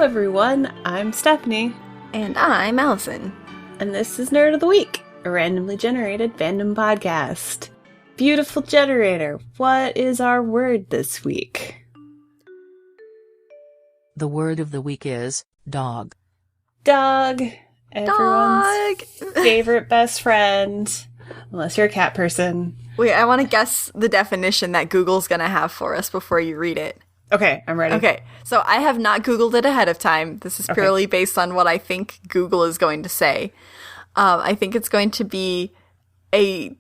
everyone, I'm Stephanie. And I'm Allison. And this is Nerd of the Week, a randomly generated fandom podcast. Beautiful generator, what is our word this week? The word of the week is dog. Dog. Everyone's favorite best friend. Unless you're a cat person. Wait, I want to guess the definition that Google's going to have for us before you read it. Okay, I'm ready. Okay, so I have not Googled it ahead of time. This is purely based on what I think Google is going to say. I think it's going to be a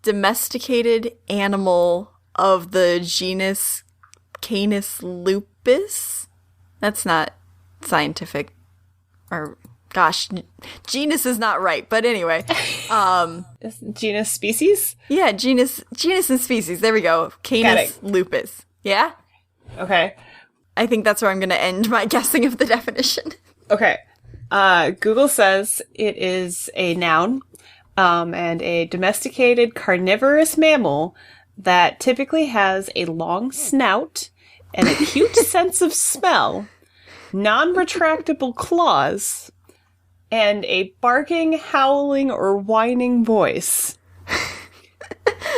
domesticated animal of the genus Canis lupus. That's not scientific. Or, gosh, genus is not right. But anyway. Genus species? Yeah, genus and species. There we go. Canis lupus. Yeah? Okay. I think that's where I'm going to end my guessing of the definition. Okay. Google says it is a noun and a domesticated carnivorous mammal that typically has a long snout, an acute sense of smell, non-retractable claws, and a barking, howling, or whining voice.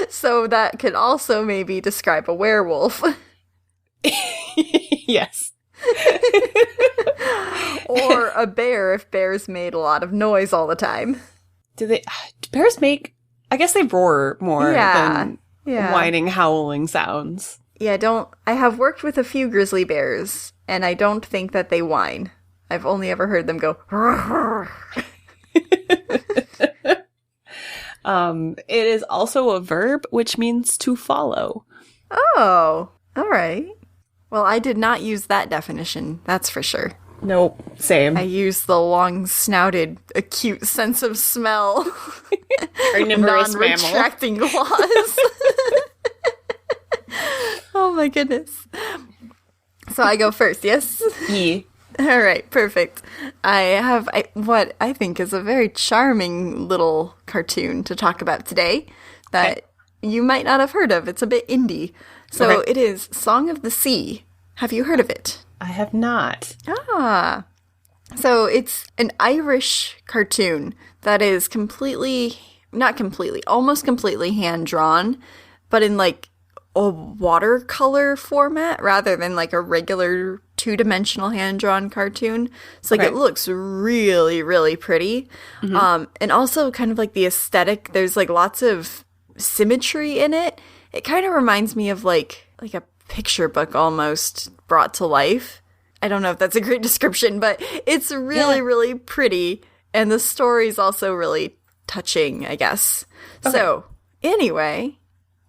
So that could also maybe describe a werewolf. Yes. Or a bear if bears made a lot of noise all the time. Do bears make, I guess they roar more than whining, howling sounds. Yeah, I have worked with a few grizzly bears, and I don't think that they whine. I've only ever heard them go, It is also a verb, which means to follow. Oh, all right. Well, I did not use that definition, that's for sure. Nope, same. I used the long-snouted, acute sense of smell. Carnivorous non-retracting claws. Oh my goodness. So I go first, yes? Yeah. All right, perfect. I have what I think is a very charming little cartoon to talk about today that you might not have heard of. It's a bit indie. So it is Song of the Sea. Have you heard of it? I have not. Ah. So it's an Irish cartoon that is almost completely hand-drawn, but in like a watercolor format rather than like a regular two-dimensional hand-drawn cartoon. So like it looks really, really pretty. Mm-hmm. And also kind of like the aesthetic, there's like lots of symmetry in it. It kind of reminds me of like a picture book almost brought to life. I don't know if that's a great description, but it's really, really pretty. And the story's also really touching, I guess. Okay. So anyway,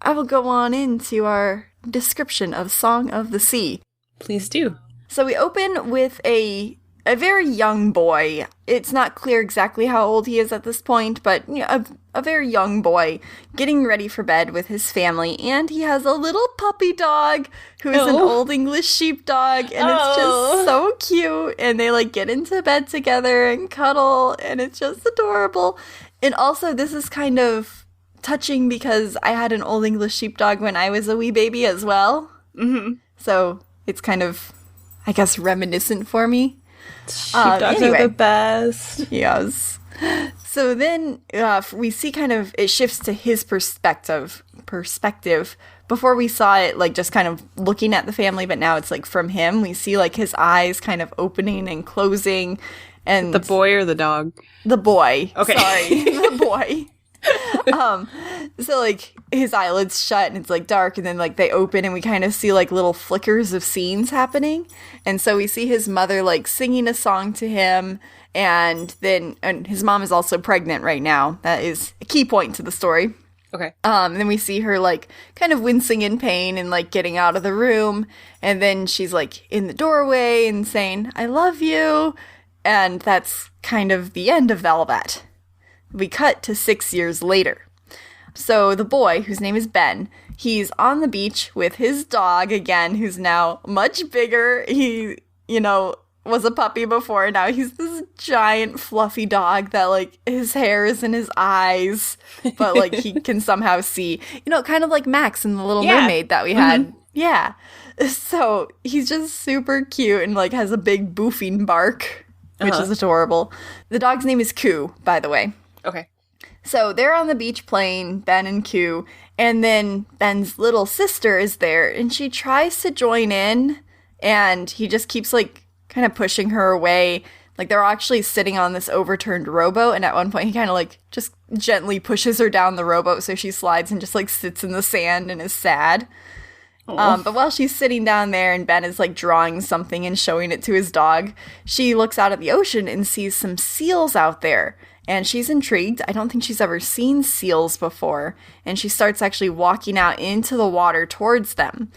I will go on into our description of Song of the Sea. Please do. So we open with a very young boy. It's not clear exactly how old he is at this point, but you know, a very young boy getting ready for bed with his family, and he has a little puppy dog who is an old English sheepdog, and it's just so cute, and they like get into bed together and cuddle, and it's just adorable. And also this is kind of touching because I had an old English sheepdog when I was a wee baby as well. Mm-hmm. So it's kind of, I guess, reminiscent for me. Sheepdogs are the best. Yes. So then we see kind of, it shifts to his perspective. Before we saw it like just kind of looking at the family, but now it's like from him. We see like his eyes kind of opening and closing. And the boy or the dog? The boy. Okay. Sorry. The boy. So like his eyelids shut and it's like dark, and then like they open and we kind of see like little flickers of scenes happening. And so we see his mother like singing a song to him, and his mom is also pregnant right now. That is a key point to the story. Okay. And then we see her like kind of wincing in pain and like getting out of the room, and then she's like in the doorway and saying, "I love you." And that's kind of the end of all that. We cut to 6 years later. So the boy, whose name is Ben, he's on the beach with his dog again, who's now much bigger. He, was a puppy before, and now he's this giant fluffy dog that, like, his hair is in his eyes, but, like, he can somehow see. Kind of like Max in The Little Mermaid that we had Yeah. So he's just super cute and like has a big boofing bark, which is adorable. The dog's name is Koo, by the way. Okay. So they're on the beach playing, Ben and Koo, and then Ben's little sister is there, and she tries to join in, and he just keeps like kind of pushing her away. Like they're actually sitting on this overturned rowboat, and at one point he kind of like just gently pushes her down the rowboat so she slides and just like sits in the sand and is sad. But while she's sitting down there and Ben is like drawing something and showing it to his dog, she looks out at the ocean and sees some seals out there. And she's intrigued. I don't think she's ever seen seals before. And she starts actually walking out into the water towards them.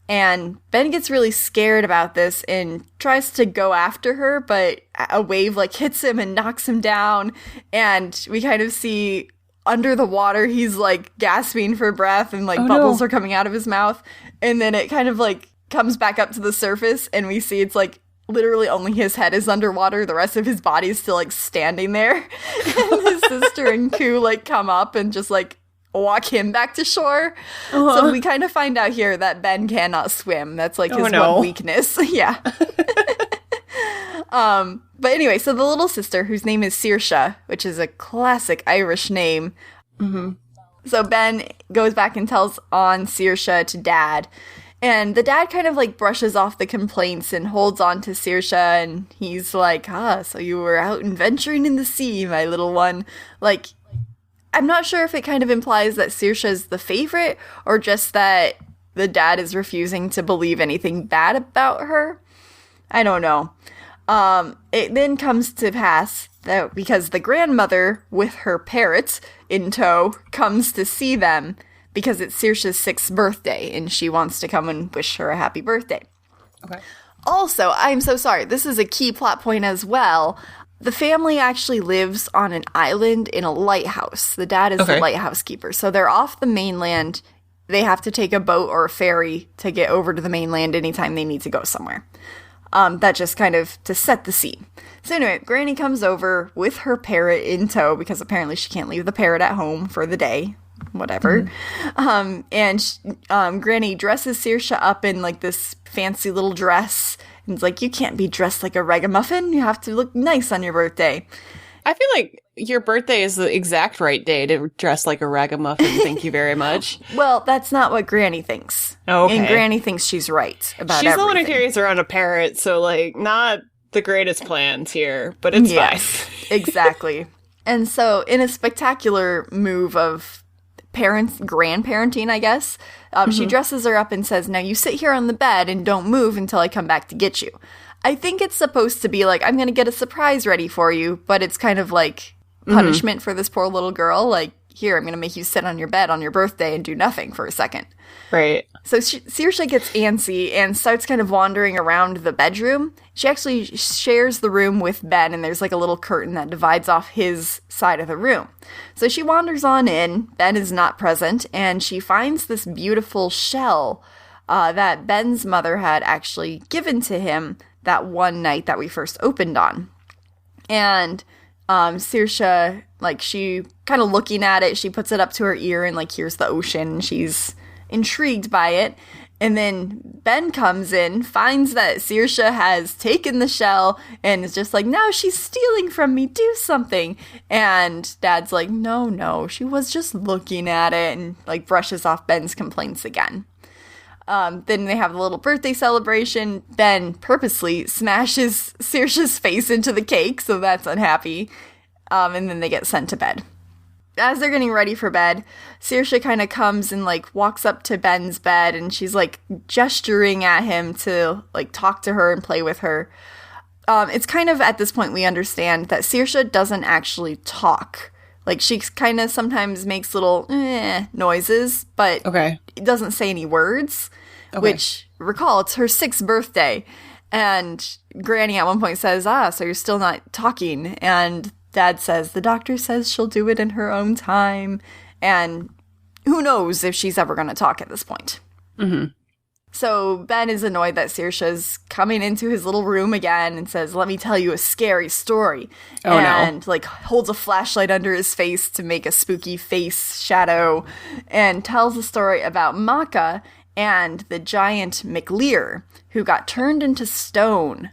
And Ben gets really scared about this and tries to go after her, but a wave like hits him and knocks him down. And we kind of see under the water, he's like gasping for breath and like bubbles are coming out of his mouth. And then it kind of like comes back up to the surface and we see it's like literally only his head is underwater. The rest of his body is still like standing there. And his sister and Koo like come up and just like walk him back to shore. So we kind of find out here that Ben cannot swim. That's like his one weakness. Yeah. But anyway, so the little sister, whose name is Saoirse, which is a classic Irish name. So Ben goes back and tells on Saoirse to Dad. And the dad kind of like brushes off the complaints and holds on to Saoirse, and he's like, so you were out adventuring in the sea, my little one. Like, I'm not sure if it kind of implies that Saoirse is the favorite or just that the dad is refusing to believe anything bad about her. I don't know. It then comes to pass that because the grandmother with her parrot in tow comes to see them because it's Saoirse's 6th birthday and she wants to come and wish her a happy birthday. Okay. Also, I'm so sorry, this is a key plot point as well. The family actually lives on an island in a lighthouse. The dad is the lighthouse keeper. So they're off the mainland. They have to take a boat or a ferry to get over to the mainland anytime they need to go somewhere. That just kind of to set the scene. So anyway, Granny comes over with her parrot in tow because apparently she can't leave the parrot at home for the day. Whatever. Granny dresses Saoirse up in like this fancy little dress. And it's like, you can't be dressed like a ragamuffin. You have to look nice on your birthday. I feel like your birthday is the exact right day to dress like a ragamuffin. Thank you very much. Well, that's not what Granny thinks. Okay. And Granny thinks she's right about everything. She's the one who carries around a parrot, so like not the greatest plans here, but it's fine. Exactly. And so in a spectacular move of grandparenting, I guess, she dresses her up and says, now you sit here on the bed and don't move until I come back to get you. I think it's supposed to be like, I'm going to get a surprise ready for you, but it's kind of like punishment for this poor little girl. Like, here, I'm going to make you sit on your bed on your birthday and do nothing for a second. Right. So Saoirse gets antsy and starts kind of wandering around the bedroom. She actually shares the room with Ben, and there's like a little curtain that divides off his side of the room. So she wanders on in. Ben is not present, and she finds this beautiful shell that Ben's mother had actually given to him that one night that we first opened on. And Saoirse, like, she kind of looking at it, she puts it up to her ear and like hears the ocean, and she's intrigued by it. And then Ben comes in, finds that Saoirse has taken the shell, and is just like, no, she's stealing from me, do something. And Dad's like, no, she was just looking at it, and like brushes off Ben's complaints again. Then they have the little birthday celebration. Ben purposely smashes Saoirse's face into the cake, so that's unhappy. And then they get sent to bed. As they're getting ready for bed, Saoirse kind of comes and like walks up to Ben's bed, and she's like gesturing at him to like talk to her and play with her. It's kind of at this point we understand that Saoirse doesn't actually talk. Like, she kind of sometimes makes little noises, but doesn't say any words. Which, recall, it's her 6th birthday. And Granny at one point says, so you're still not talking. And Dad says, the doctor says she'll do it in her own time. And who knows if she's ever going to talk at this point. So Ben is annoyed that Saoirse's coming into his little room again and says, let me tell you a scary story. And like holds a flashlight under his face to make a spooky face shadow, and tells a story about Maka and the giant McLear, who got turned into stone.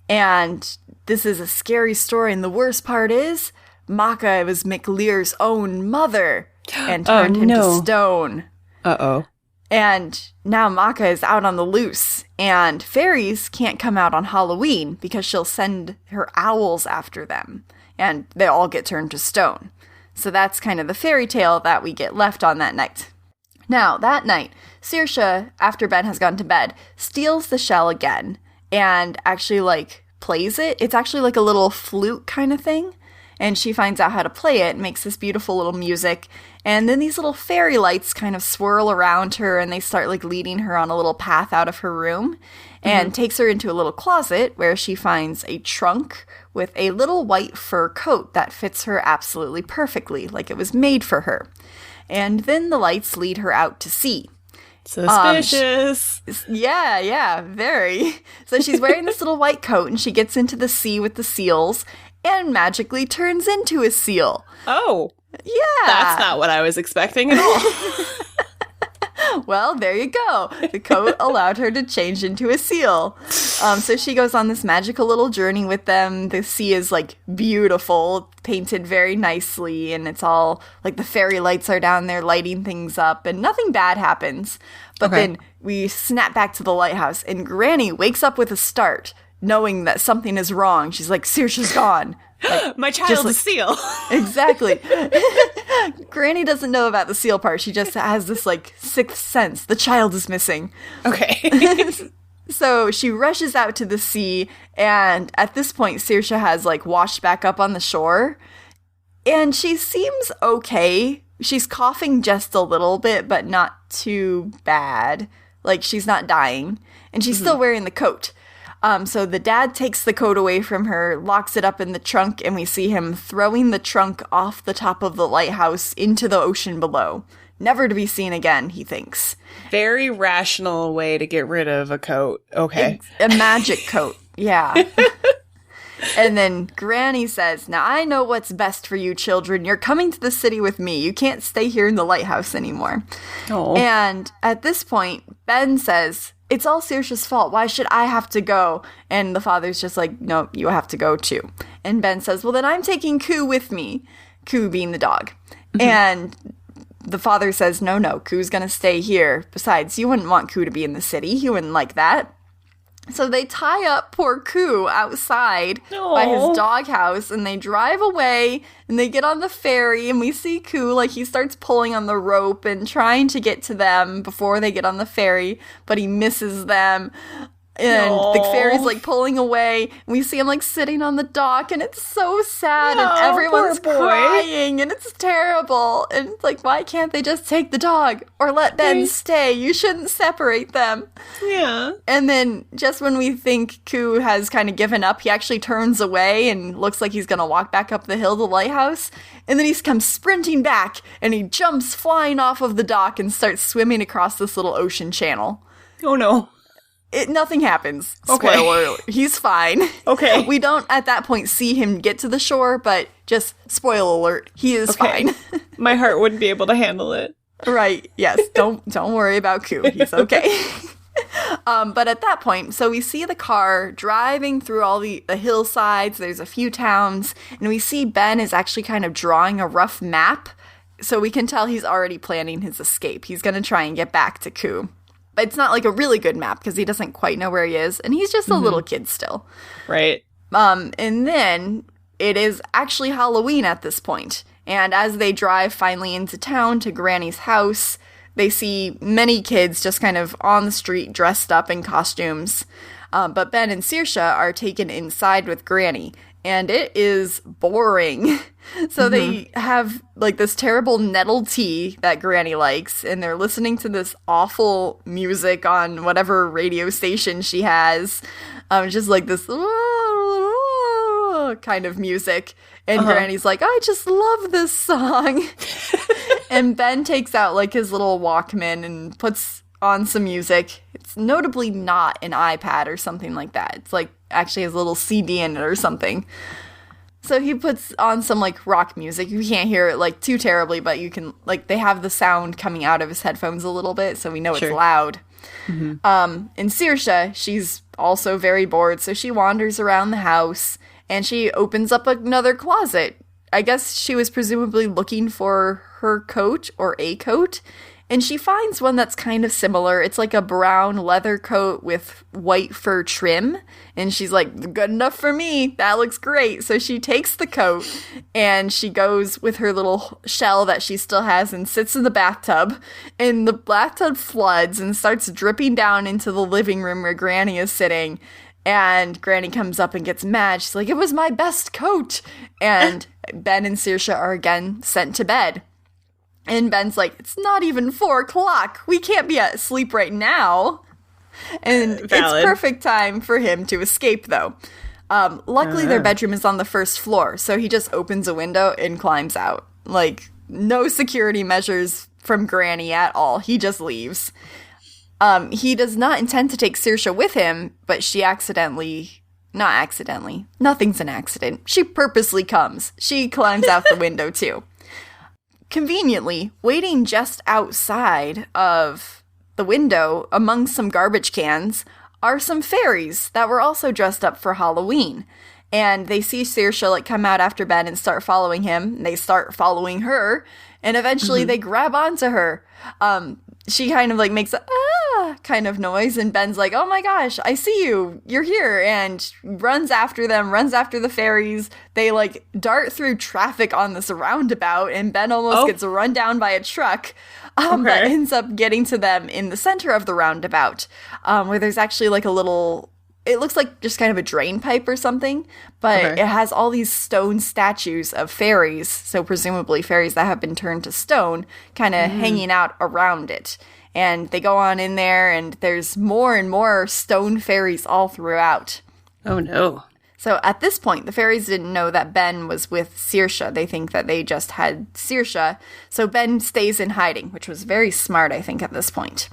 And this is a scary story, and the worst part is, Maka was McLear's own mother and turned him to stone. Uh-oh. And now Maka is out on the loose, and fairies can't come out on Halloween because she'll send her owls after them, and they all get turned to stone. So that's kind of the fairy tale that we get left on that night. Now, that night, Saoirse, after Ben has gone to bed, steals the shell again and actually, plays it. It's actually like a little flute kind of thing. And she finds out how to play it, makes this beautiful little music. And then these little fairy lights kind of swirl around her, and they start, leading her on a little path out of her room. And takes her into a little closet where she finds a trunk with a little white fur coat that fits her absolutely perfectly, like it was made for her. And then the lights lead her out to sea. Suspicious. Yeah, very. So she's wearing this little white coat, and she gets into the sea with the seals and magically turns into a seal. Oh. Yeah. That's not what I was expecting at all. Well, there you go. The coat allowed her to change into a seal. So she goes on this magical little journey with them. The sea is, beautiful, painted very nicely, and it's all, the fairy lights are down there lighting things up, and nothing bad happens. But then we snap back to the lighthouse, and Granny wakes up with a start, knowing that something is wrong. She's like, Saoirse's gone. My child is seal. Exactly. Granny doesn't know about the seal part. She just has this, sixth sense. The child is missing. Okay. So she rushes out to the sea, and at this point, Saoirse has, washed back up on the shore. And she seems okay. She's coughing just a little bit, but not too bad. She's not dying. And she's still wearing the coat. So the dad takes the coat away from her, locks it up in the trunk, and we see him throwing the trunk off the top of the lighthouse into the ocean below. Never to be seen again, he thinks. Very rational way to get rid of a coat. Okay. A magic coat, yeah. And then Granny says, now I know what's best for you children. You're coming to the city with me. You can't stay here in the lighthouse anymore. Oh. And at this point, Ben says, it's all Saoirse's fault. Why should I have to go? And the father's just like, no, you have to go too. And Ben says, well, then I'm taking Koo with me. Koo being the dog. And the father says, no, Koo's going to stay here. Besides, you wouldn't want Koo to be in the city. He wouldn't like that. So they tie up poor Koo outside by his doghouse, and they drive away, and they get on the ferry, and we see Koo, he starts pulling on the rope and trying to get to them before they get on the ferry, but he misses them. And the ferry's pulling away, and we see him sitting on the dock, and it's so sad, and everyone's crying, and it's terrible. And it's why can't they just take the dog or let Ben stay? You shouldn't separate them. Yeah. And then just when we think Koo has kind of given up, he actually turns away and looks like he's gonna walk back up the hill to the lighthouse, and then he comes sprinting back, and he jumps flying off of the dock and starts swimming across this little ocean channel. Oh no. Nothing happens. Spoiler alert. He's fine. Okay. We don't, at that point, see him get to the shore, but just, spoiler alert, he is fine. My heart wouldn't be able to handle it. Right, yes. Don't worry about Koo. He's okay. But at that point, so we see the car driving through all the hillsides. There's a few towns, and we see Ben is actually kind of drawing a rough map, so we can tell he's already planning his escape. He's going to try and get back to Koo. But it's not a really good map because he doesn't quite know where he is, and he's just a little kid still. Right. And then it is actually Halloween at this point. And as they drive finally into town to Granny's house, they see many kids just kind of on the street dressed up in costumes. But Ben and Saoirse are taken inside with Granny, and it is boring. So they have this terrible nettle tea that Granny likes, and they're listening to this awful music on whatever radio station she has. Just this kind of music. And Granny's like, I just love this song. And Ben takes out his little Walkman and puts on some music. It's notably not an iPad or something like that. It's actually has a little CD in it or something. So he puts on some, like, rock music. You can't hear it, like, too terribly, but you can, like, they have the sound coming out of his headphones a little bit, so we know it's loud. And Saoirse, she's also very bored, so she wanders around the house, and she opens up another closet. I guess she was presumably looking for her coat, or a coat, and she finds one that's kind of similar. It's like a brown leather coat with white fur trim. And she's like, good enough for me. That looks great. So she takes the coat and she goes with her little shell that she still has and sits in the bathtub. And the bathtub floods and starts dripping down into the living room where Granny is sitting. And Granny comes up and gets mad. She's like, it was my best coat. And Ben and Saoirse are again sent to bed. And Ben's like, it's not even 4 o'clock. We can't be asleep right now. And it's perfect time for him to escape, though. Luckily, their bedroom is on the first floor, so he just opens a window and climbs out. Like, no security measures from Granny at all. He just leaves. He does not intend to take Saoirse with him, but she not accidentally. Nothing's an accident. She purposely comes. She climbs out the window, too. Conveniently, waiting just outside of the window among some garbage cans are some fairies that were also dressed up for Halloween. And they see Saoirse like come out after Ben and start following him. And they start following her, and eventually they grab onto her. She kind of like makes a kind of noise, and Ben's like, oh my gosh, I see you, you're here, and runs after them, runs after the fairies. They like dart through traffic on this roundabout, and Ben almost gets run down by a truck, but ends up getting to them in the center of the roundabout, where there's actually like a little, it looks like just kind of a drain pipe or something, but it has all these stone statues of fairies, so presumably fairies that have been turned to stone, kind of hanging out around it. And they go on in there, and there's more and more stone fairies all throughout. Oh, no. So at this point, the fairies didn't know that Ben was with Saoirse. They think that they just had Saoirse. So Ben stays in hiding, which was very smart, I think, at this point.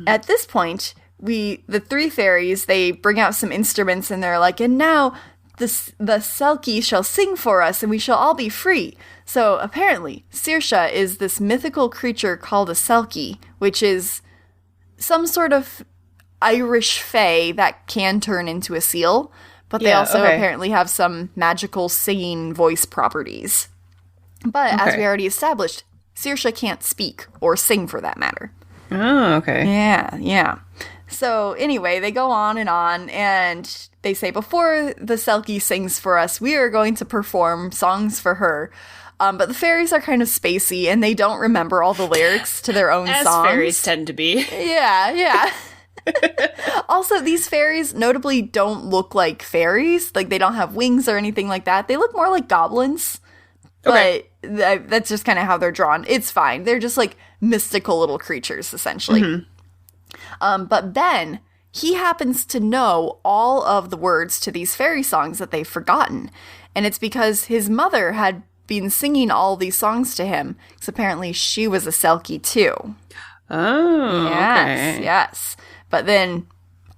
At this point, the 3 fairies, they bring out some instruments, and they're like, and now the Selkie shall sing for us, and we shall all be free. So apparently, Saoirse is this mythical creature called a Selkie, which is some sort of Irish fae that can turn into a seal, but they also apparently have some magical singing voice properties. But as we already established, Saoirse can't speak, or sing for that matter. Oh, okay. Yeah. So anyway, they go on, and they say, before the Selkie sings for us, we are going to perform songs for her. But the fairies are kind of spacey, and they don't remember all the lyrics to their own songs. As fairies tend to be. Yeah. Also, these fairies notably don't look like fairies. Like, they don't have wings or anything like that. They look more like goblins. But that's just kind of how they're drawn. It's fine. They're just, like, mystical little creatures, essentially. But Ben, he happens to know all of the words to these fairy songs that they've forgotten. And it's because his mother had been singing all these songs to him, because apparently she was a Selkie too. Oh, Yes. But then,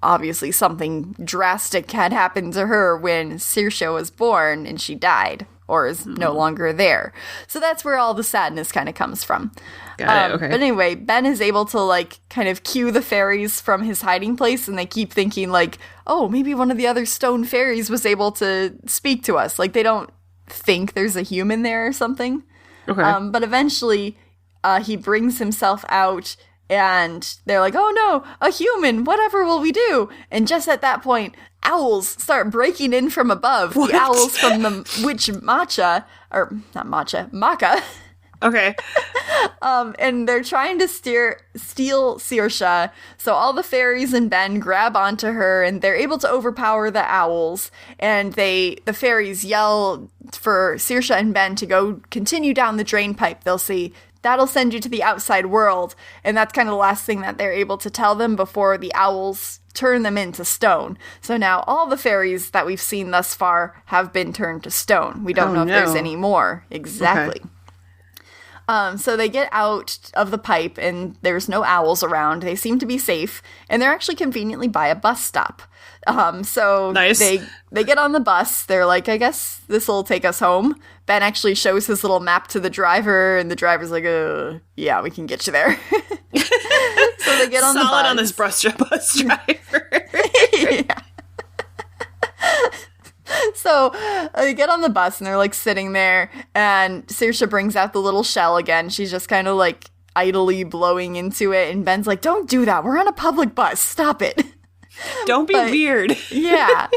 obviously, something drastic had happened to her when Saoirse was born, and she died, or is no longer there. So that's where all the sadness kind of comes from. Got it, okay. But anyway, Ben is able to, like, kind of cue the fairies from his hiding place, and they keep thinking, like, oh, maybe one of the other stone fairies was able to speak to us. Like, they don't think there's a human there or something. Okay. But eventually, he brings himself out, and they're like, oh no, a human, whatever will we do? And just at that point, owls start breaking in from above. What? The owls from the witch Macha. Okay. And they're trying to steal Saoirse, so all the fairies and Ben grab onto her, and they're able to overpower the owls, and the fairies yell for Saoirse and Ben to go continue down the drain pipe. They'll say, that'll send you to the outside world, and that's kind of the last thing that they're able to tell them before the owls turn them into stone. So now all the fairies that we've seen thus far have been turned to stone. We don't know if there's any more. Exactly. So they get out of the pipe, and there's no owls around. They seem to be safe, and they're actually conveniently by a bus stop. So nice. They get on the bus. They're like, I guess this will take us home. Ben actually shows his little map to the driver, and the driver's like, yeah, we can get you there. So they get on the bus. Solid on this bus driver. Yeah. So they get on the bus, and they're like sitting there, and Saoirse brings out the little shell again. She's just kind of like idly blowing into it, and Ben's like, don't do that. We're on a public bus. Stop it. Don't be weird. Yeah.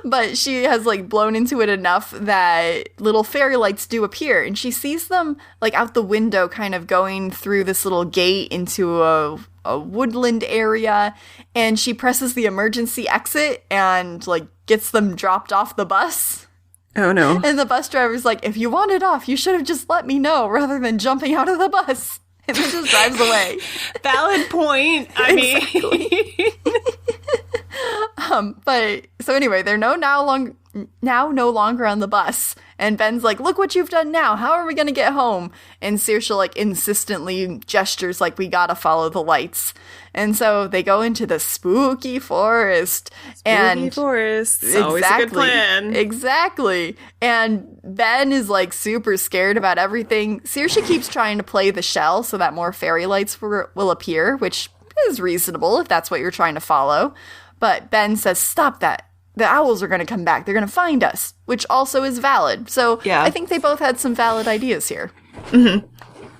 But she has like blown into it enough that little fairy lights do appear, and she sees them like out the window kind of going through this little gate into a woodland area, and she presses the emergency exit and like gets them dropped off the bus. Oh no. And the bus driver's like, if you wanted off, you should have just let me know rather than jumping out of the bus. And then just drives away. Valid point. I mean. But so anyway, they're now no longer on the bus, and Ben's like, look what you've done now, how are we gonna get home? And Saoirse like insistently gestures like, we gotta follow the lights. And so they go into the spooky forest. Always a good plan. Exactly. And Ben is like super scared about everything. Saoirse keeps trying to play the shell so that more fairy lights will appear, which is reasonable if that's what you're trying to follow. But Ben says, stop that. The owls are going to come back. They're going to find us, which also is valid. So yeah. I think they both had some valid ideas here. Mm-hmm.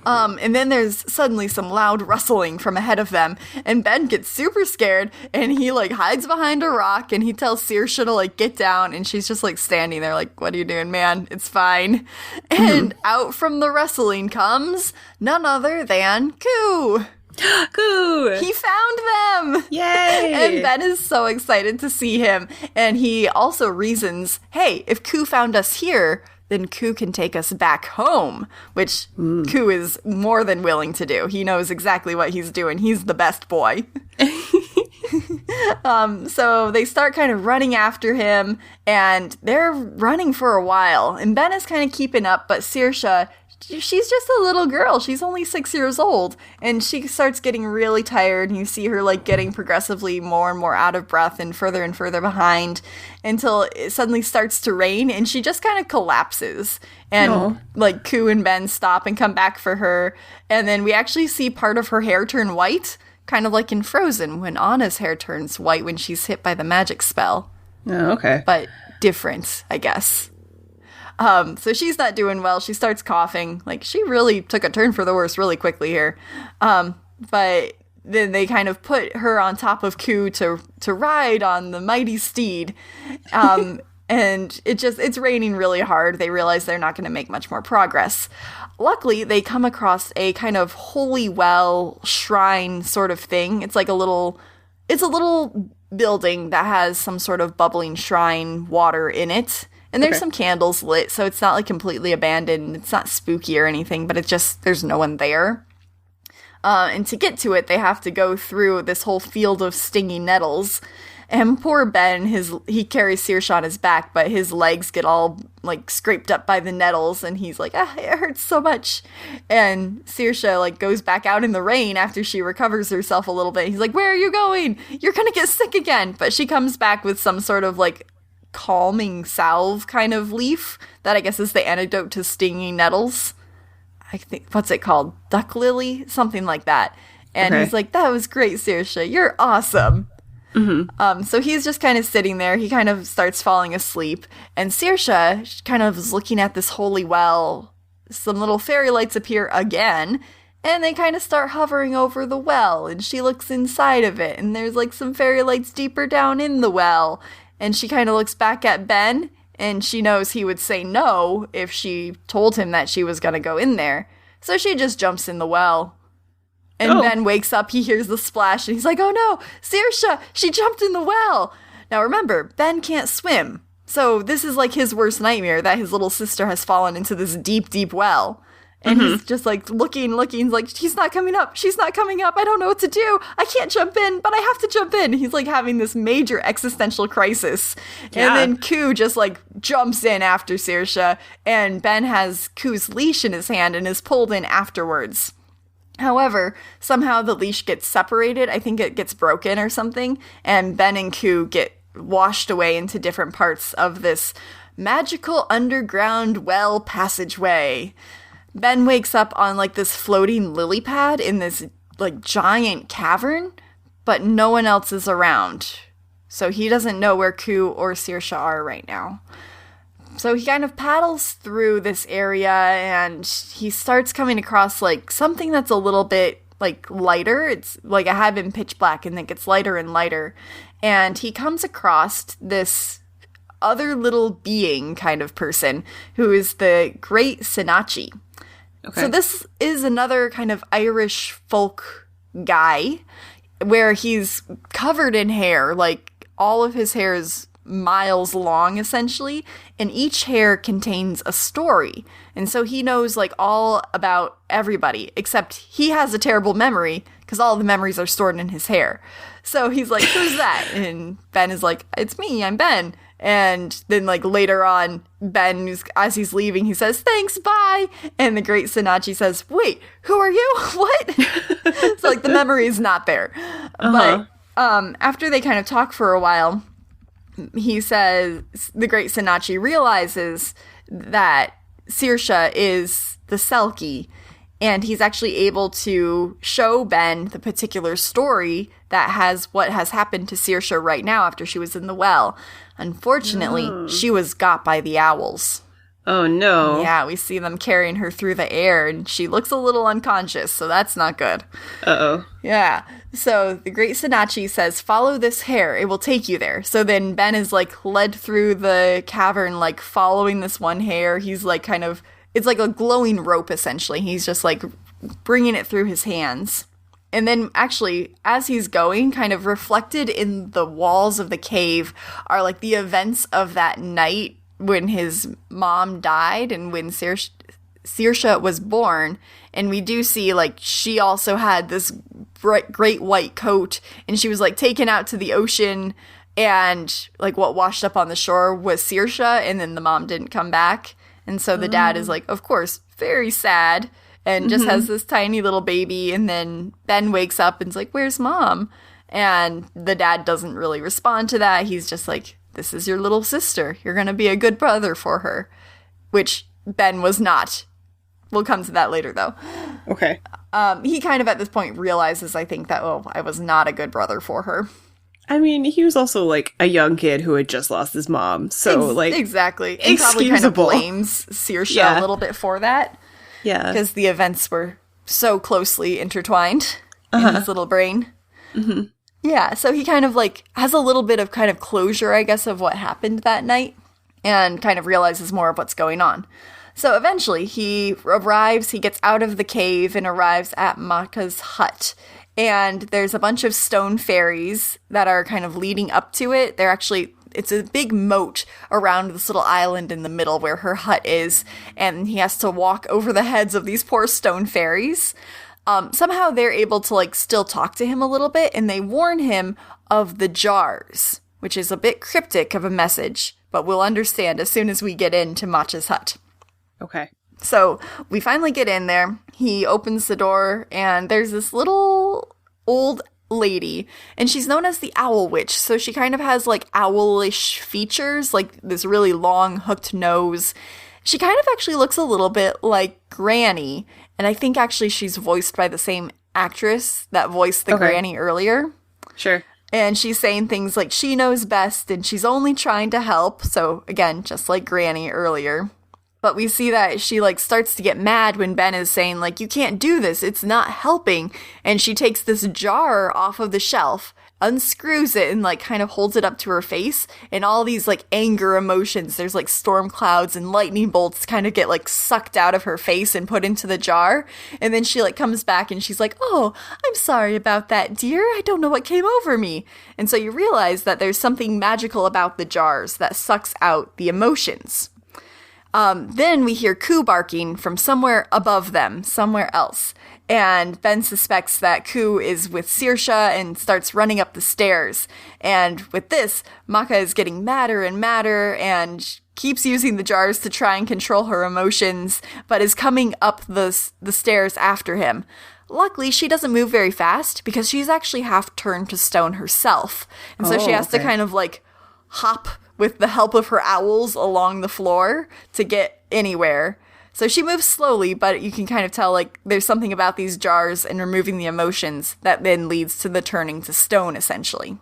And then there's suddenly some loud rustling from ahead of them, and Ben gets super scared, and he like hides behind a rock, and he tells Saoirse to like get down, and she's just like standing there like, what are you doing, man? It's fine. And out from the rustling comes none other than Koo. Koo! He found them! Yay! And Ben is so excited to see him. And he also reasons, hey, if Koo found us here, then Koo can take us back home, which Koo is more than willing to do. He knows exactly what he's doing. He's the best boy. So they start kind of running after him, and they're running for a while. And Ben is kind of keeping up, but Saoirse, she's just a little girl. She's only 6 years old, and she starts getting really tired, and you see her like getting progressively more and more out of breath and further behind until it suddenly starts to rain, and she just kind of collapses. And like Koo and Ben stop and come back for her, and then we actually see part of her hair turn white, kind of like in Frozen when Anna's hair turns white when she's hit by the magic spell. Oh, okay. But different, I guess. So she's not doing well. She starts coughing. Like, she really took a turn for the worse really quickly here. But then they kind of put her on top of Koo to ride on the mighty steed. And it's raining really hard. They realize they're not going to make much more progress. Luckily, they come across a kind of holy well shrine sort of thing. It's a little building that has some sort of bubbling shrine water in it. And there's some candles lit, so it's not like completely abandoned. It's not spooky or anything, but it's just, there's no one there. And to get to it, they have to go through this whole field of stinging nettles. And poor Ben, he carries Saoirse on his back, but his legs get all like scraped up by the nettles, and he's like, it hurts so much. And Saoirse like goes back out in the rain after she recovers herself a little bit. He's like, where are you going? You're gonna get sick again. But she comes back with some sort of like calming salve kind of leaf that I guess is the antidote to stinging nettles. I think, what's it called? Duck lily? Something like that. And he's like, that was great, Saoirse. You're awesome. Mm-hmm. So he's just kind of sitting there. He kind of starts falling asleep. And Saoirse kind of is looking at this holy well. Some little fairy lights appear again. And they kind of start hovering over the well. And she looks inside of it. And there's like some fairy lights deeper down in the well. And she kind of looks back at Ben, and she knows he would say no if she told him that she was going to go in there. So she just jumps in the well. And Ben wakes up, he hears the splash, and he's like, oh no, Saoirse, she jumped in the well. Now remember, Ben can't swim. So this is like his worst nightmare, that his little sister has fallen into this deep, deep well. And he's just like looking, he's like, she's not coming up, I don't know what to do, I can't jump in, but I have to jump in. He's like having this major existential crisis. Yeah. And then Ku just like jumps in after Saoirse, and Ben has Ku's leash in his hand and is pulled in afterwards. However, somehow the leash gets separated. I think it gets broken or something, and Ben and Ku get washed away into different parts of this magical underground well passageway. Ben wakes up on like this floating lily pad in this like giant cavern, but no one else is around. So he doesn't know where Ku or Saoirse are right now. So he kind of paddles through this area, and he starts coming across like something that's a little bit like lighter. It's like it had been pitch black, and it gets lighter and lighter. And he comes across this other little being kind of person who is the Great Sinachi. Okay. So this is another kind of Irish folk guy where he's covered in hair, like all of his hair is miles long essentially, and each hair contains a story. And so he knows like all about everybody, except he has a terrible memory because all the memories are stored in his hair. So he's like, who's that? And Ben is like, it's me, I'm Ben. And then like later on, Ben, as he's leaving, he says, thanks, bye. And the Great Sinachi says, wait, who are you? What? So like the memory is not there. But after they kind of talk for a while, he says, the Great Sinachi realizes that Saoirse is the Selkie, and he's actually able to show Ben the particular story that has what has happened to Saoirse right now after she was in the well. Unfortunately, she was got by the owls. Oh, no. Yeah, we see them carrying her through the air, and she looks a little unconscious, so that's not good. Uh-oh. Yeah. So the Great Sinachi says, follow this hair, it will take you there. So then Ben is, like, led through the cavern, like, following this one hair. He's, like, kind of, it's like a glowing rope, essentially. He's just, like, bringing it through his hands. And then, actually, as he's going, kind of reflected in the walls of the cave are, like, the events of that night when his mom died and when Saoirse was born. And we do see, like, she also had this great white coat, and she was, like, taken out to the ocean, and, like, what washed up on the shore was Saoirse, and then the mom didn't come back. And so the dad is, like, of course, very sad, and just has this tiny little baby, and then Ben wakes up and's like, where's mom? And the dad doesn't really respond to that. He's just like, this is your little sister. You're going to be a good brother for her. Which Ben was not. We'll come to that later, though. Okay. He kind of at this point realizes, I think, that, oh, I was not a good brother for her. I mean, he was also, like, a young kid who had just lost his mom. So, like, exactly. And probably kind of blames Saoirse a little bit for that. Yeah. Because the events were so closely intertwined in his little brain. Mm-hmm. Yeah, so he kind of, like, has a little bit of kind of closure, I guess, of what happened that night, and kind of realizes more of what's going on. So eventually, he arrives, he gets out of the cave and arrives at Maka's hut. And there's a bunch of stone fairies that are kind of leading up to it. They're actually, it's a big moat around this little island in the middle where her hut is, and he has to walk over the heads of these poor stone fairies. Somehow they're able to, like, still talk to him a little bit, and they warn him of the jars, which is a bit cryptic of a message, but we'll understand as soon as we get into Matcha's hut. Okay. So we finally get in there. He opens the door, and there's this little old lady, and she's known as the Owl Witch, so she kind of has, like, owlish features, like this really long hooked nose. She kind of actually looks a little bit like Granny, and I think actually she's voiced by the same actress that voiced the Granny earlier. Sure. And she's saying things like she knows best and she's only trying to help. So again, just like Granny earlier. But we see that she, like, starts to get mad when Ben is saying, like, you can't do this, it's not helping. And she takes this jar off of the shelf, unscrews it, and, like, kind of holds it up to her face. And all these, like, anger emotions, there's, like, storm clouds and lightning bolts kind of get, like, sucked out of her face and put into the jar. And then she, like, comes back and she's like, oh, I'm sorry about that, dear. I don't know what came over me. And so you realize that there's something magical about the jars that sucks out the emotions. Then we hear Koo barking from somewhere above them, somewhere else. And Ben suspects that Koo is with Saoirse and starts running up the stairs. And with this, Maka is getting madder and madder and keeps using the jars to try and control her emotions, but is coming up the stairs after him. Luckily, she doesn't move very fast because she's actually half turned to stone herself. And so she has to kind of like hop with the help of her owls along the floor to get anywhere. So she moves slowly, but you can kind of tell, like, there's something about these jars and removing the emotions that then leads to the turning to stone, essentially.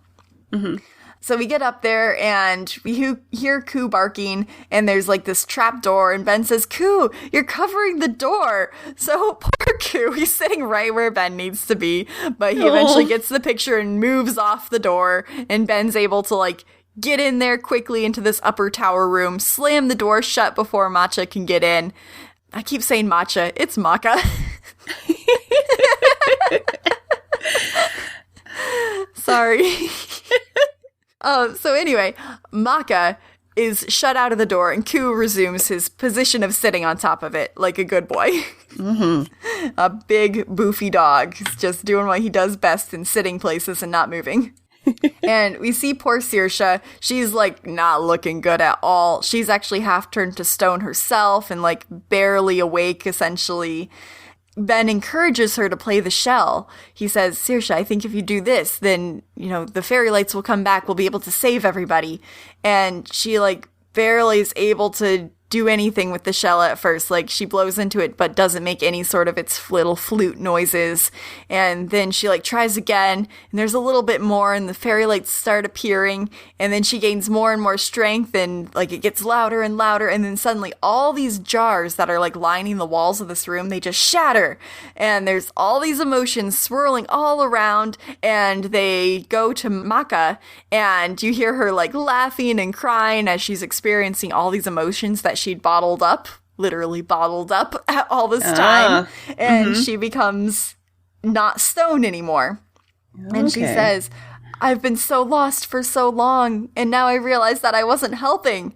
Mm-hmm. So we get up there, and we hear Koo barking, and there's, like, this trap door, and Ben says, Koo, you're covering the door! So poor Koo, he's sitting right where Ben needs to be, but he eventually gets the picture and moves off the door, and Ben's able to, like, get in there quickly into this upper tower room, slam the door shut before Matcha can get in. I keep saying Matcha. It's Maka. Sorry. So anyway, Maka is shut out of the door and Koo resumes his position of sitting on top of it like a good boy. Mm-hmm. A big, boofy dog. He's just doing what he does best in sitting places and not moving. And we see poor Saoirse. She's, like, not looking good at all. She's actually half turned to stone herself and, like, barely awake, essentially. Ben encourages her to play the shell. He says, Saoirse, I think if you do this, then, you know, the fairy lights will come back. We'll be able to save everybody. And she, like, barely is able to do anything with the shell at first. Like, she blows into it but doesn't make any sort of its little flute noises. And then she, like, tries again, and there's a little bit more, and the fairy lights start appearing, and then she gains more and more strength, and, like, it gets louder and louder, and then suddenly all these jars that are, like, lining the walls of this room, they just shatter, and there's all these emotions swirling all around, and they go to Maka, and you hear her, like, laughing and crying as she's experiencing all these emotions that she'd bottled up, literally bottled up all this time, and she becomes not stone anymore. Okay. And she says, I've been so lost for so long, and now I realize that I wasn't helping.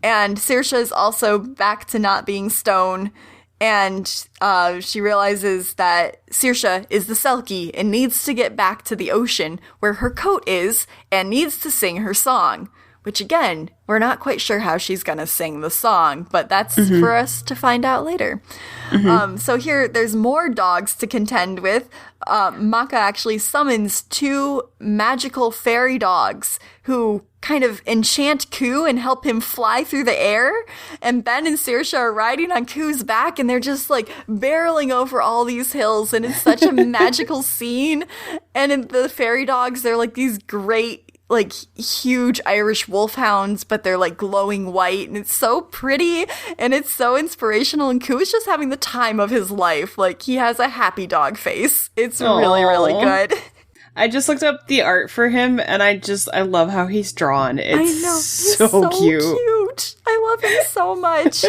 And Saoirse is also back to not being stone, and she realizes that Saoirse is the Selkie and needs to get back to the ocean where her coat is and needs to sing her song. Which, again, we're not quite sure how she's going to sing the song, but that's for us to find out later. So here, there's more dogs to contend with. Maka actually summons 2 magical fairy dogs who kind of enchant Koo and help him fly through the air. And Ben and Saoirse are riding on Koo's back, and they're just, like, barreling over all these hills, and it's such a magical scene. And in the fairy dogs, they're, like, these great, like, huge Irish wolfhounds, but they're, like, glowing white, and it's so pretty, and it's so inspirational, and Koo is just having the time of his life. Like, he has a happy dog face. It's really, really good. I just looked up the art for him, and I love how he's drawn. It's I know. He's so cute. I love him so much.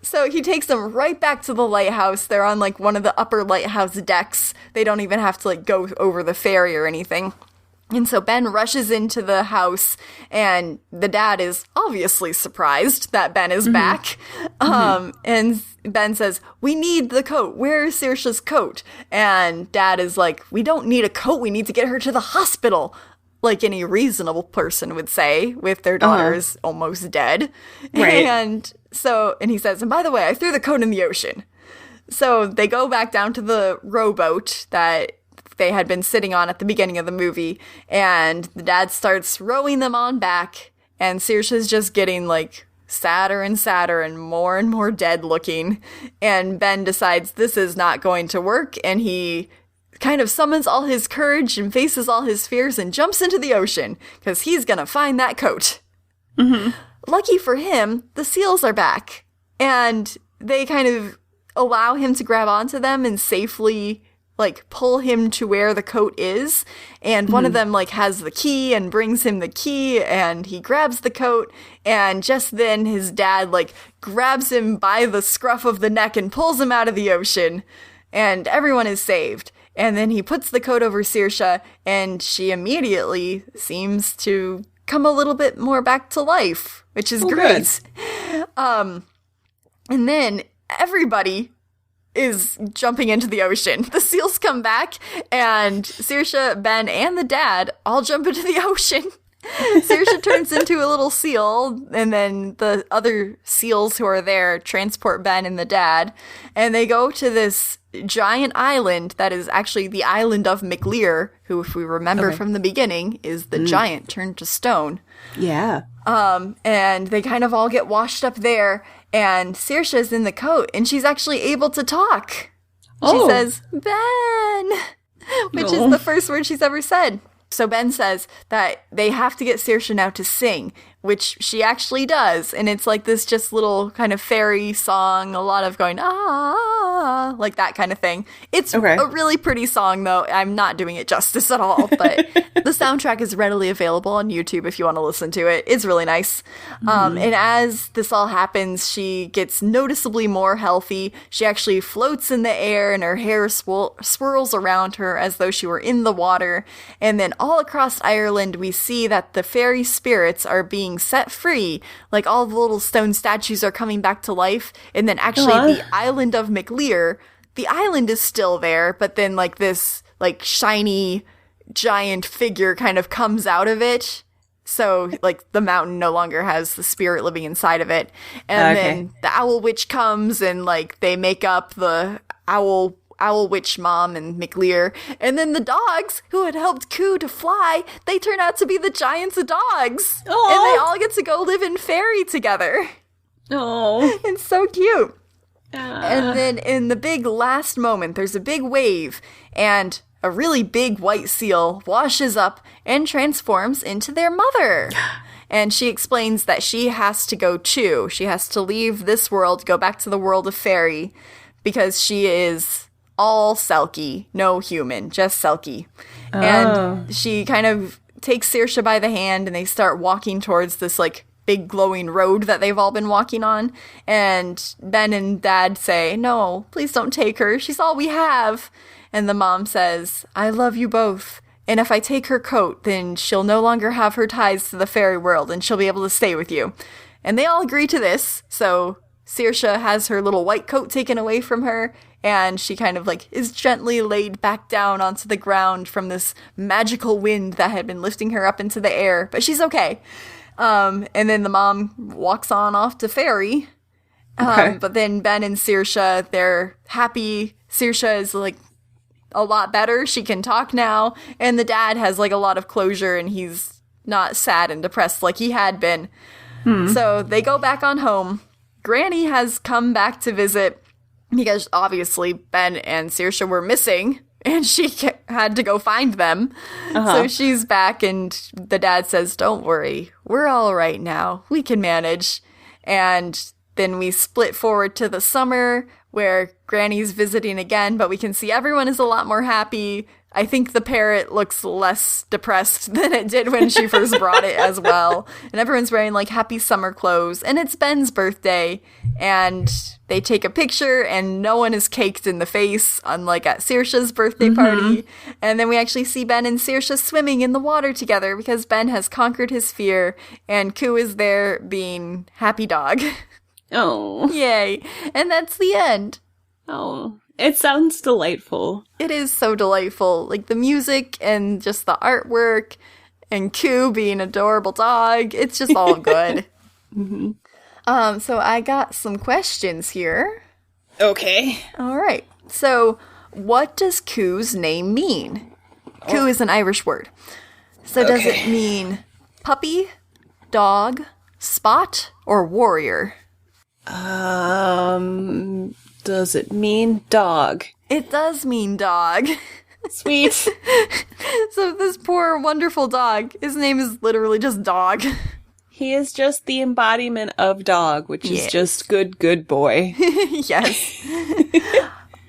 So he takes them right back to the lighthouse. They're on, like, one of the upper lighthouse decks. They don't even have to, like, go over the ferry or anything. And so Ben rushes into the house, and the dad is obviously surprised that Ben is back. And Ben says, we need the coat. Where is Saoirse's coat? And Dad is like, we don't need a coat. We need to get her to the hospital. Like any reasonable person would say, with their daughters almost dead. Right. And he says, and by the way, I threw the coat in the ocean. So they go back down to the rowboat that they had been sitting on at the beginning of the movie, and the dad starts rowing them on back, and Saoirse's just getting, like, sadder and more dead looking, and Ben decides this is not going to work, and he kind of summons all his courage and faces all his fears and jumps into the ocean, because he's gonna find that coat. Lucky for him, the seals are back, and they kind of allow him to grab onto them and safely, like, pull him to where the coat is, and one of them, like, has the key and brings him the key, and he grabs the coat, and just then his dad, like, grabs him by the scruff of the neck and pulls him out of the ocean, and everyone is saved. And then he puts the coat over Saoirse, and she immediately seems to come a little bit more back to life, which is great. And then everybody is jumping into the ocean. The seals come back, and Saoirse, Ben, and the dad all jump into the ocean. Saoirse turns into a little seal, and then the other seals who are there transport Ben and the dad, and they go to this giant island that is actually the island of McLear, who, if we remember from the beginning, is the giant turned to stone. Yeah. And they kind of all get washed up there, and Saoirse's in the coat, and she's actually able to talk. She says, Ben, which is the first word she's ever said. So Ben says that they have to get Saoirse now to sing, which she actually does. And it's like this just little kind of fairy song, a lot of going, ah, like that kind of thing. It's a really pretty song, though. I'm not doing it justice at all, but the soundtrack is readily available on YouTube if you want to listen to it. It's really nice. And as this all happens, she gets noticeably more healthy. She actually floats in the air, and her hair swirls around her as though she were in the water. And then all across Ireland, we see that the fairy spirits are being set free. Like, all the little stone statues are coming back to life. And then actually the island of McLear, the island is still there, but then like this like shiny giant figure kind of comes out of it. So like the mountain no longer has the spirit living inside of it. And then the owl witch comes, and like they make up the owl witch mom and McLear. And then the dogs who had helped Coo to fly, they turn out to be the giants of dogs. Aww. And they all get to go live in fairy together. Oh, it's so cute. And then in the big last moment, there's a big wave, and a really big white seal washes up and transforms into their mother. And she explains that she has to go too. She has to leave this world, go back to the world of fairy, because she is all Selkie, no human, just Selkie. And she kind of takes Saoirse by the hand, and they start walking towards this like big glowing road that they've all been walking on. And Ben and Dad say, "No, please don't take her. She's all we have." And the mom says, "I love you both. And if I take her coat, then she'll no longer have her ties to the fairy world, and she'll be able to stay with you." And they all agree to this. So Saoirse has her little white coat taken away from her, and she kind of like is gently laid back down onto the ground from this magical wind that had been lifting her up into the air. But she's okay. And then the mom walks on off to fairy. But then Ben and Saoirse, they're happy. Saoirse is like a lot better. She can talk now. And the dad has like a lot of closure, and he's not sad and depressed like he had been. So they go back on home. Granny has come back to visit because obviously Ben and Saoirse were missing, and she had to go find them. So she's back, and the dad says, "Don't worry, we're all right now. We can manage." And then we split forward to the summer, where Granny's visiting again, but we can see everyone is a lot more happy. I think the parrot looks less depressed than it did when she first brought it as well. And everyone's wearing like happy summer clothes. And it's Ben's birthday. And they take a picture, and no one is caked in the face, unlike at Saoirse's birthday party. And then we actually see Ben and Saoirse swimming in the water together because Ben has conquered his fear, and Coo is there being happy dog. Oh. Yay. And that's the end. Oh. It sounds delightful. It is so delightful. Like the music and just the artwork and Coo being an adorable dog. It's just all good. So I got some questions here. Okay. All right. So what does Coo's name mean? Coo is an Irish word. So does it mean puppy, dog, spot, or warrior? Does it mean dog? It does mean dog. Sweet. So this poor, wonderful dog, his name is literally just Dog. He is just the embodiment of dog, which is just good boy. Yes.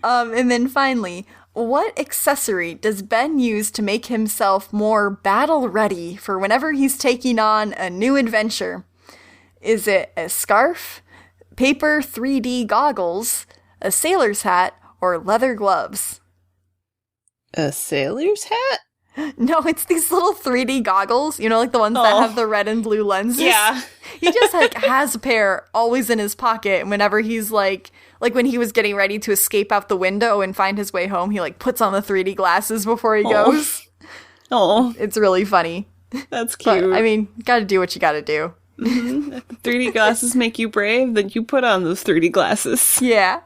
And then finally, what accessory does Ben use to make himself more battle ready for whenever he's taking on a new adventure? Is it a scarf, paper 3D goggles, a sailor's hat, or leather gloves? A sailor's hat? No, it's these little 3D goggles, you know, like the ones that have the red and blue lenses. Yeah. He just like has a pair always in his pocket, and whenever he's like when he was getting ready to escape out the window and find his way home, he like puts on the 3D glasses before he goes. Oh, it's really funny. That's cute. But, I mean, gotta do what you gotta do. Mm-hmm. If the 3D glasses make you brave, then you put on those 3D glasses. Yeah.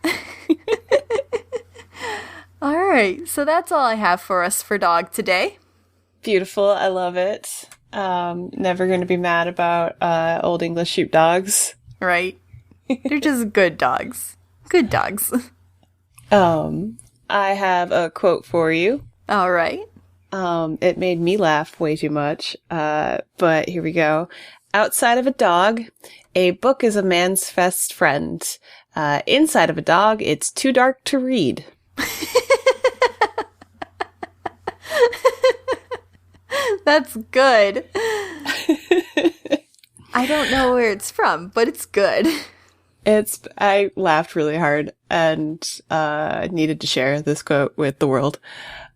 All right, so that's all I have for us for dog today. Beautiful. I love it. Never going to be mad about Old English sheepdogs. Right. They're just good dogs. Good dogs. I have a quote for you. All right. It made me laugh way too much, but here we go. Outside of a dog, a book is a man's best friend. Inside of a dog, it's too dark to read. That's good. I don't know where it's from, but it's good. I laughed really hard and needed to share this quote with the world.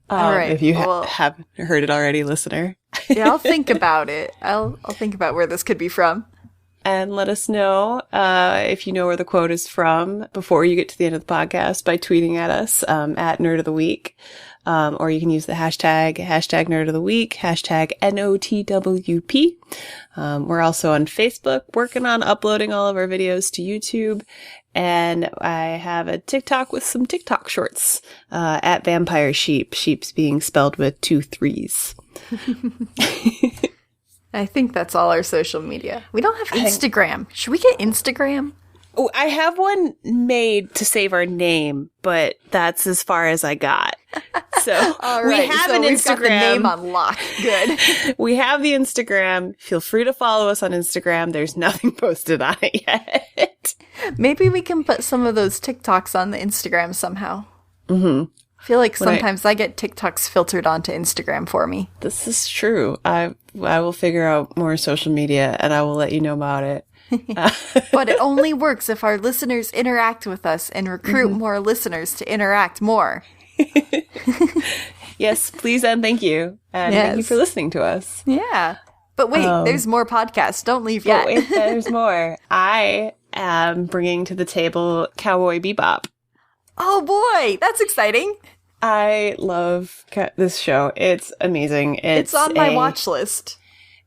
All right. If you haven't heard it already, listener. Yeah, I'll think about it. I'll think about where this could be from. And let us know if you know where the quote is from before you get to the end of the podcast by tweeting at us at Nerd of the Week. Or you can use the hashtag Nerd of the Week, hashtag NOTWP. We're also on Facebook, working on uploading all of our videos to YouTube. And I have a TikTok with some TikTok shorts at Vampire Sheep, sheeps being spelled with 2 3s. I think that's all our social media. We don't have Instagram. Should we get Instagram? Oh, I have one made to save our name, but that's as far as I got. So all we right, have so an we've Instagram. Got the name on lock. Good. We have the Instagram. Feel free to follow us on Instagram. There's nothing posted on it yet. Maybe we can put some of those TikToks on the Instagram somehow. Mm-hmm. I feel like sometimes I get TikToks filtered onto Instagram for me. This is true. I will figure out more social media and I will let you know about it. But it only works if our listeners interact with us and recruit more listeners to interact more. Yes, please and thank you. And thank you for listening to us. Yeah. But wait, there's more podcasts. Don't leave yet. Wait, there's more. I am bringing to the table Cowboy Bebop. Oh boy, that's exciting. I love this show. It's amazing. It's on my watch list.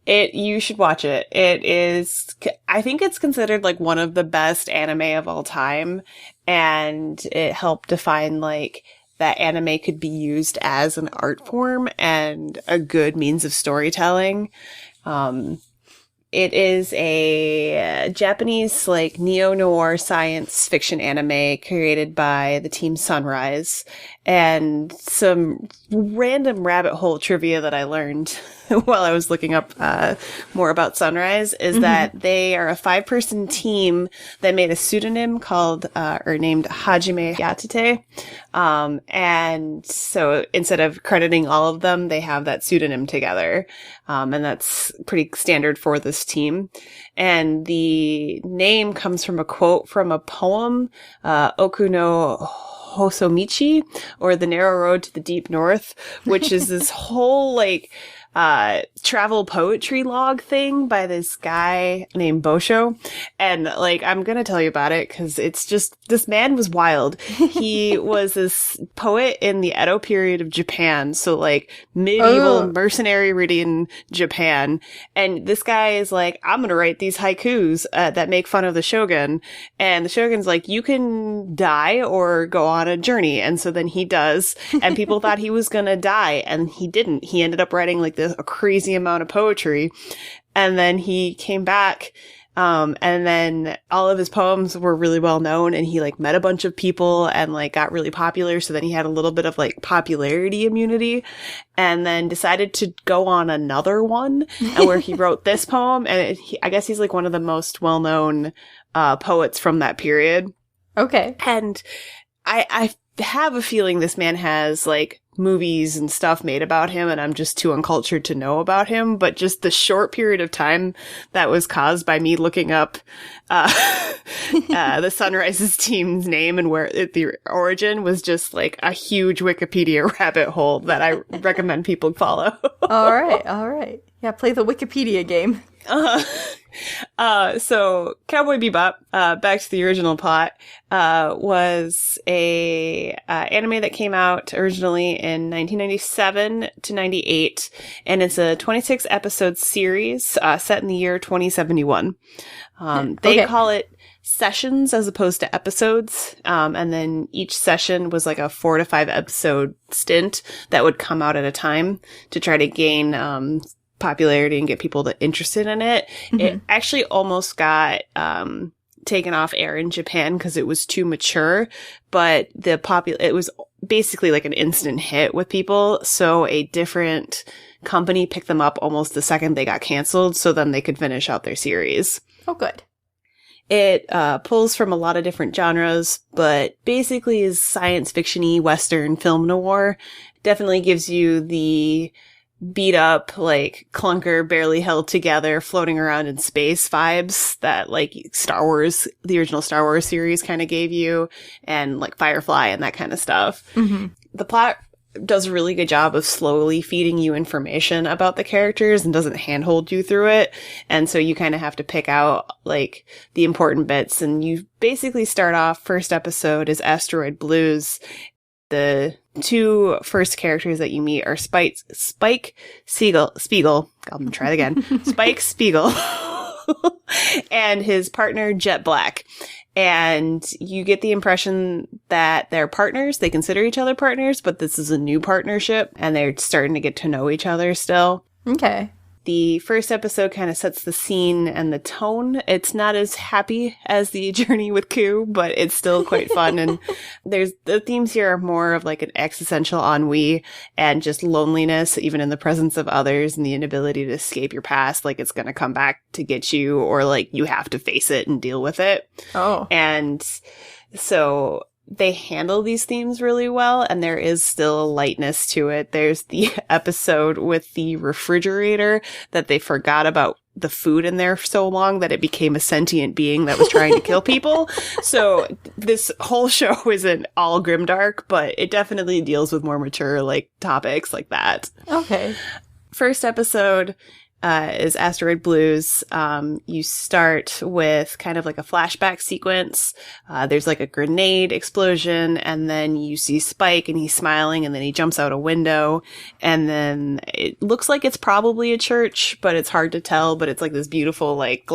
You should watch it. It is, I think it's considered like one of the best anime of all time. And it helped define like that anime could be used as an art form and a good means of storytelling. It is a Japanese, like, neo-noir science fiction anime created by the team Sunrise. And some random rabbit hole trivia that I learned while I was looking up more about Sunrise is that they are a 5-person team that made a pseudonym called, or named Hajime Yatate. And so instead of crediting all of them, they have that pseudonym together. And that's pretty standard for this team. And the name comes from a quote from a poem, Oku no Hosomichi, or The Narrow Road to the Deep North, which is this whole, like, travel poetry log thing by this guy named Bosho. And like, I'm going to tell you about it because it's just, this man was wild. He was this poet in the Edo period of Japan. So like medieval mercenary ridden Japan. And this guy is like, I'm going to write these haikus that make fun of the shogun. And the shogun's like, you can die or go on a journey. And so then he does. And people thought he was going to die. And he didn't. He ended up writing like a crazy amount of poetry. And then he came back, and then all of his poems were really well known, and he like met a bunch of people and like got really popular. So then he had a little bit of like popularity immunity, and then decided to go on another one and where he wrote this poem. And I guess he's like one of the most well-known poets from that period. Okay. And I have a feeling this man has like movies and stuff made about him, and I'm just too uncultured to know about him. But just the short period of time that was caused by me looking up the Sunrises team's name and where the origin was just like a huge Wikipedia rabbit hole that I recommend people follow. All right. Yeah, play the Wikipedia game. So Cowboy Bebop, back to the original plot, was a anime that came out originally in 1997 to 98, and it's a 26 episode series set in the year 2071. They call it sessions as opposed to episodes, and then each session was like a 4 to 5 episode stint that would come out at a time to try to gain popularity and get people interested in it. Mm-hmm. It actually almost got taken off air in Japan because it was too mature, but it was basically like an instant hit with people, so a different company picked them up almost the second they got canceled, so then they could finish out their series. Oh, good. It pulls from a lot of different genres, but basically is science fiction-y, Western, film noir. Definitely gives you the beat up, like, clunker, barely held together, floating around in space vibes that, like, Star Wars, the original Star Wars series kind of gave you, and, like, Firefly and that kind of stuff. Mm-hmm. The plot does a really good job of slowly feeding you information about the characters and doesn't handhold you through it. And so you kind of have to pick out, like, the important bits. And you basically start off, first episode is Asteroid Blues. The two first characters that you meet are Spike Spiegel. I'm gonna try it again. Spike Spiegel and his partner Jet Black. And you get the impression that they're partners. They consider each other partners, but this is a new partnership and they're starting to get to know each other still. Okay. The first episode kind of sets the scene and the tone. It's not as happy as the journey with Ku, but it's still quite fun. And the themes here are more of like an existential ennui and just loneliness, even in the presence of others, and the inability to escape your past. Like it's going to come back to get you, or like you have to face it and deal with it. Oh. And so they handle these themes really well, and there is still a lightness to it. There's the episode with the refrigerator that they forgot about the food in there so long that it became a sentient being that was trying to kill people. So this whole show isn't all grimdark, but it definitely deals with more mature, like, topics like that. Okay. First episode is Asteroid Blues. You start with kind of like a flashback sequence. There's like a grenade explosion, and then you see Spike and he's smiling, and then he jumps out a window, and then it looks like it's probably a church, but it's hard to tell, but it's like this beautiful like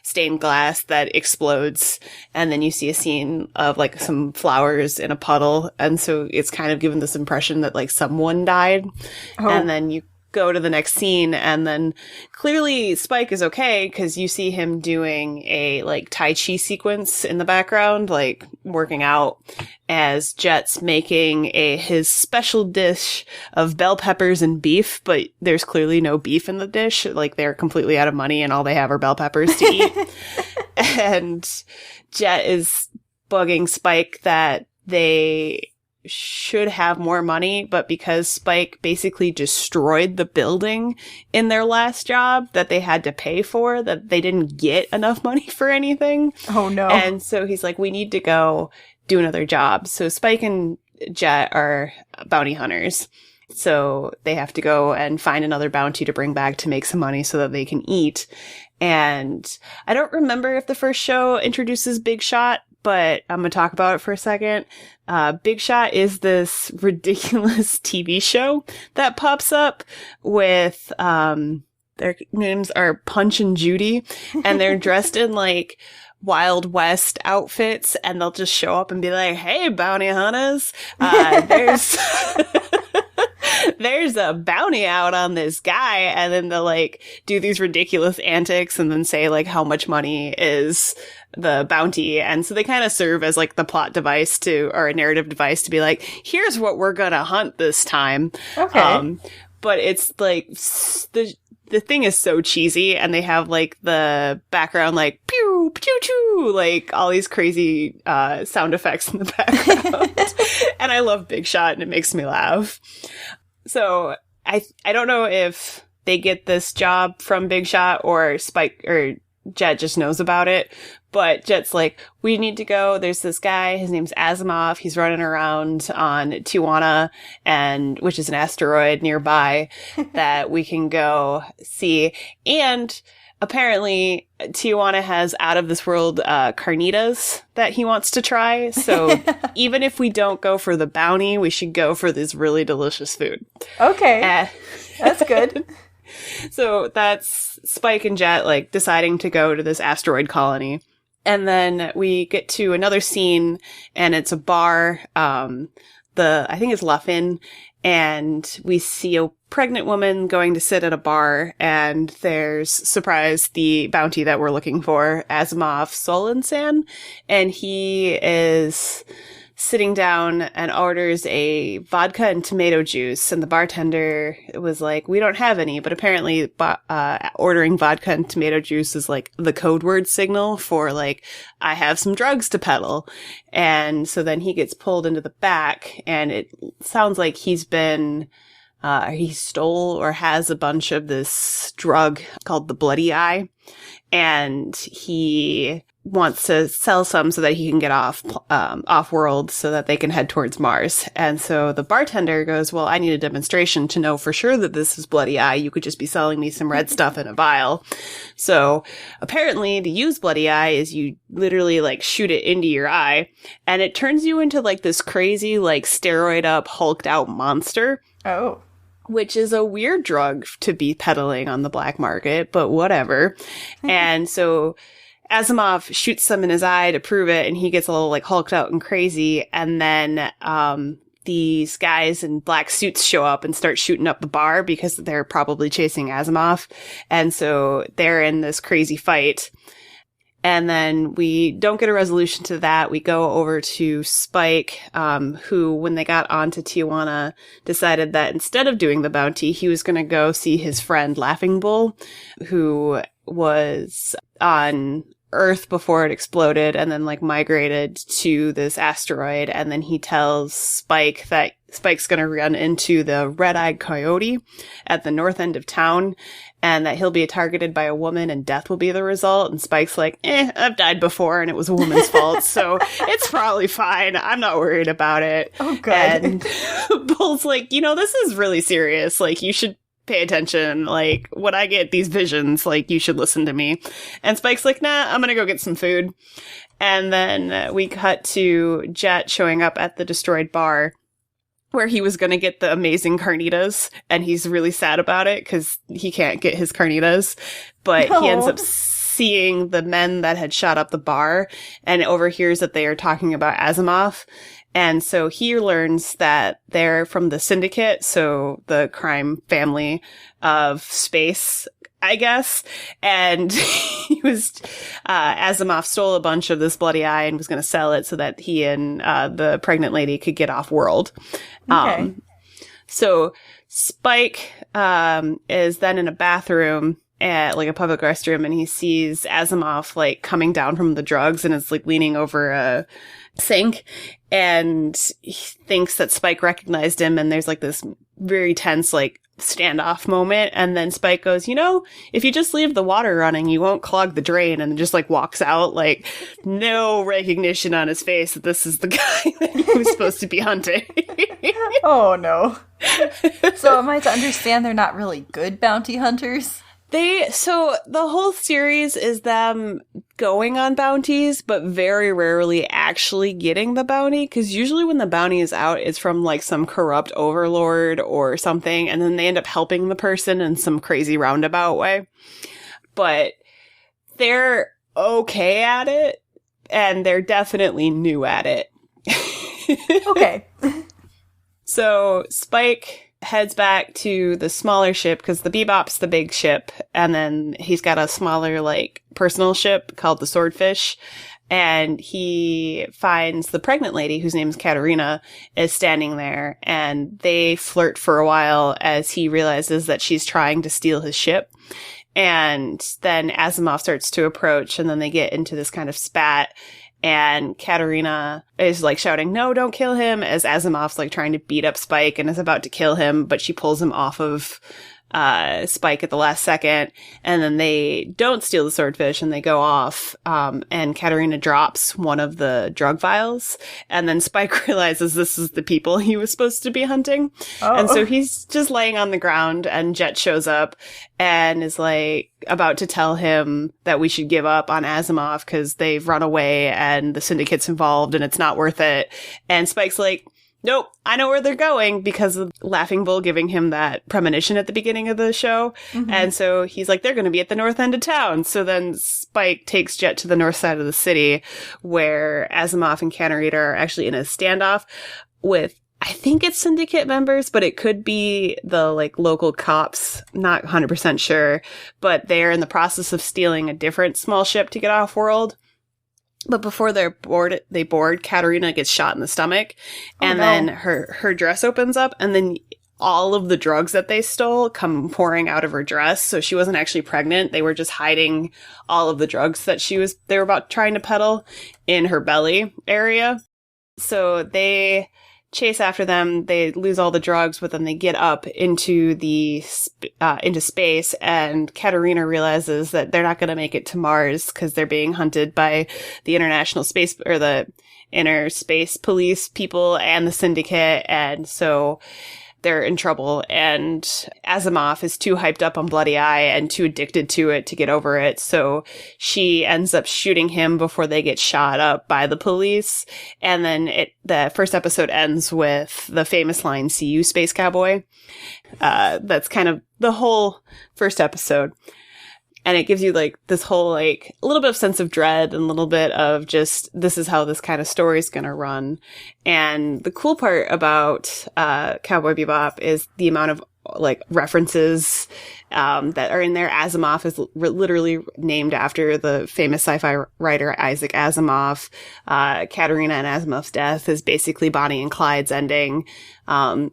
stained glass that explodes, and then you see a scene of like some flowers in a puddle, and so it's kind of given this impression that like someone died. Oh. And then you go to the next scene, and then clearly Spike is okay because you see him doing a like Tai Chi sequence in the background, like working out, as Jet's making his special dish of bell peppers and beef, but there's clearly no beef in the dish. Like they're completely out of money and all they have are bell peppers to eat. And Jet is bugging Spike that they should have more money, but because Spike basically destroyed the building in their last job that they had to pay for, that they didn't get enough money for anything. Oh no. And so he's like, we need to go do another job. So Spike and Jet are bounty hunters. So they have to go and find another bounty to bring back to make some money so that they can eat. And I don't remember if the first show introduces Big Shot, but I'm going to talk about it for a second. Big Shot is this ridiculous TV show that pops up with, their names are Punch and Judy, and they're dressed in like Wild West outfits, and they'll just show up and be like, hey, bounty hunters, there's a bounty out on this guy, and then they'll like do these ridiculous antics and then say like how much money is the bounty. And so they kind of serve as like the plot device or a narrative device to be like, here's what we're gonna hunt this time. Okay. But it's like the thing is so cheesy, and they have like the background like pew pew choo, like all these crazy sound effects in the background. And I love Big Shot, and it makes me laugh. So I don't know if they get this job from Big Shot or Spike or Jet just knows about it. But Jet's like, we need to go. There's this guy. His name's Asimov. He's running around on Tijuana, which is an asteroid nearby that we can go see. And apparently, Tijuana has out of this world carnitas that he wants to try. So even if we don't go for the bounty, we should go for this really delicious food. Okay. That's good. So that's Spike and Jet like deciding to go to this asteroid colony. And then we get to another scene, and it's a bar. I think it's La Fin, and we see a pregnant woman going to sit at a bar, and there's, surprise, the bounty that we're looking for, Asimov Solensan, and he is sitting down and orders a vodka and tomato juice, and the bartender was like, we don't have any, but apparently ordering vodka and tomato juice is like the code word signal for like, I have some drugs to peddle. And so then he gets pulled into the back, and it sounds like he stole or has a bunch of this drug called the Bloody Eye, and he wants to sell some so that he can get off world so that they can head towards Mars. And so the bartender goes, well, I need a demonstration to know for sure that this is Bloody Eye. You could just be selling me some red stuff in a vial. So apparently to use Bloody Eye is you literally like shoot it into your eye, and it turns you into like this crazy, like steroid up, hulked out monster. Oh. Which is a weird drug to be peddling on the black market, but whatever. And so Asimov shoots some in his eye to prove it, and he gets a little like hulked out and crazy. And then these guys in black suits show up and start shooting up the bar because they're probably chasing Asimov. And so they're in this crazy fight. And then we don't get a resolution to that. We go over to Spike, who, when they got onto Tijuana, decided that instead of doing the bounty, he was going to go see his friend Laughing Bull, who was on Earth before it exploded and then like migrated to this asteroid. And then he tells Spike that Spike's going to run into the red-eyed coyote at the north end of town, and that he'll be targeted by a woman and death will be the result. And Spike's like, I've died before and it was a woman's fault, so it's probably fine. I'm not worried about it. Oh, good. And Bull's like, this is really serious. Like, you should pay attention. Like, when I get these visions, like, you should listen to me. And Spike's like, nah, I'm gonna go get some food. And then we cut to Jet showing up at the destroyed bar, where he was going to get the amazing carnitas, and he's really sad about it because he can't get his carnitas, but he ends up seeing the men that had shot up the bar and overhears that they are talking about Asimov. And so he learns that they're from the Syndicate, so the crime family of space, I guess. And Asimov stole a bunch of this Bloody Eye and was going to sell it so that he and the pregnant lady could get off world. Okay. So Spike is then in a bathroom at like a public restroom, and he sees Asimov like coming down from the drugs and is like leaning over a sink, and he thinks that Spike recognized him, and there's like this very tense like standoff moment, and then Spike goes, if you just leave the water running, you won't clog the drain, and just like walks out, like no recognition on his face that this is the guy that he was supposed to be hunting. Oh no. So am I to understand they're not really good bounty hunters? So the whole series is them going on bounties, but very rarely actually getting the bounty, because usually when the bounty is out, it's from like some corrupt overlord or something, and then they end up helping the person in some crazy roundabout way. But they're okay at it, and they're definitely new at it. Okay. So Spike heads back to the smaller ship because the Bebop's the big ship, and then he's got a smaller like personal ship called the Swordfish, and he finds the pregnant lady whose name is Katerina is standing there, and they flirt for a while as he realizes that she's trying to steal his ship. And then Asimov starts to approach, and then they get into this kind of spat. And Katerina is like shouting, "No, don't kill him," as Asimov's like trying to beat up Spike and is about to kill him, but she pulls him off of Spike at the last second, and then they don't steal the swordfish and they go off, and Katerina drops one of the drug vials, and then Spike realizes this is the people he was supposed to be hunting. And so he's just laying on the ground, and Jet shows up and is like about to tell him that we should give up on Asimov because they've run away and the syndicate's involved and it's not worth it. And Spike's like, "Nope, I know where they're going," because of Laughing Bull giving him that premonition at the beginning of the show. And so he's like, "They're going to be at the north end of town." So then Spike takes Jet to the north side of the city, where Asimov and Katerina are actually in a standoff with, I think it's syndicate members, but it could be the like local cops. Not 100% sure, but they're in the process of stealing a different small ship to get off world. But before they board, Katerina gets shot in the stomach, and then her dress opens up, and then all of the drugs that they stole come pouring out of her dress. So she wasn't actually pregnant. They were just hiding all of the drugs that they were about trying to peddle in her belly area. So they chase after them. They lose all the drugs, but then they get up into into space, and Katerina realizes that they're not going to make it to Mars because they're being hunted by the International Space, or the Inner Space Police people and the Syndicate, and so they're in trouble. And Asimov is too hyped up on Bloody Eye and too addicted to it to get over it. So she ends up shooting him before they get shot up by the police. And then the first episode ends with the famous line, "See you, space cowboy." That's kind of the whole first episode. And it gives you like this whole like a little bit of sense of dread and a little bit of just, this is how this kind of story is going to run. And the cool part about Cowboy Bebop is the amount of like references that are in there. Asimov is literally named after the famous sci-fi writer Isaac Asimov. Katerina and Asimov's death is basically Bonnie and Clyde's ending.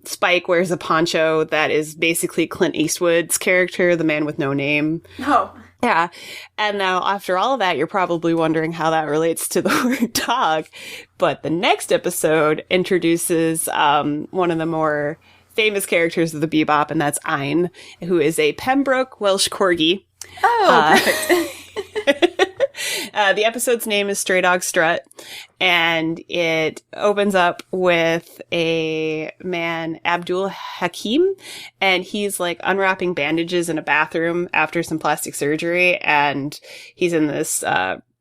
Spike wears a poncho that is basically Clint Eastwood's character, the man with no name. Oh. Yeah. And now after all of that, you're probably wondering how that relates to the word dog. But the next episode introduces one of the more famous characters of the Bebop, and that's Ein, who is a Pembroke Welsh corgi. Oh, perfect. The episode's name is Stray Dog Strut, and it opens up with a man, Abdul Hakim, and he's like unwrapping bandages in a bathroom after some plastic surgery, and he's in this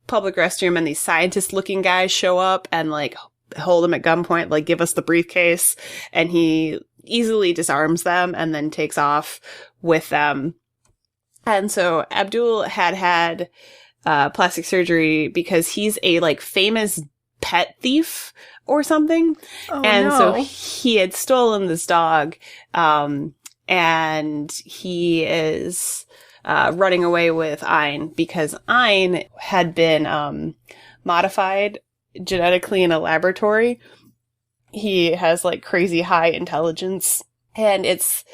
public restroom, and these scientist-looking guys show up and like hold him at gunpoint, like, "Give us the briefcase," and he easily disarms them and then takes off with them. And so Abdul had plastic surgery because he's a like famous pet thief or something. So he had stolen this dog, and he is running away with Ein because Ein had been modified genetically in a laboratory. He has like crazy high intelligence, and it's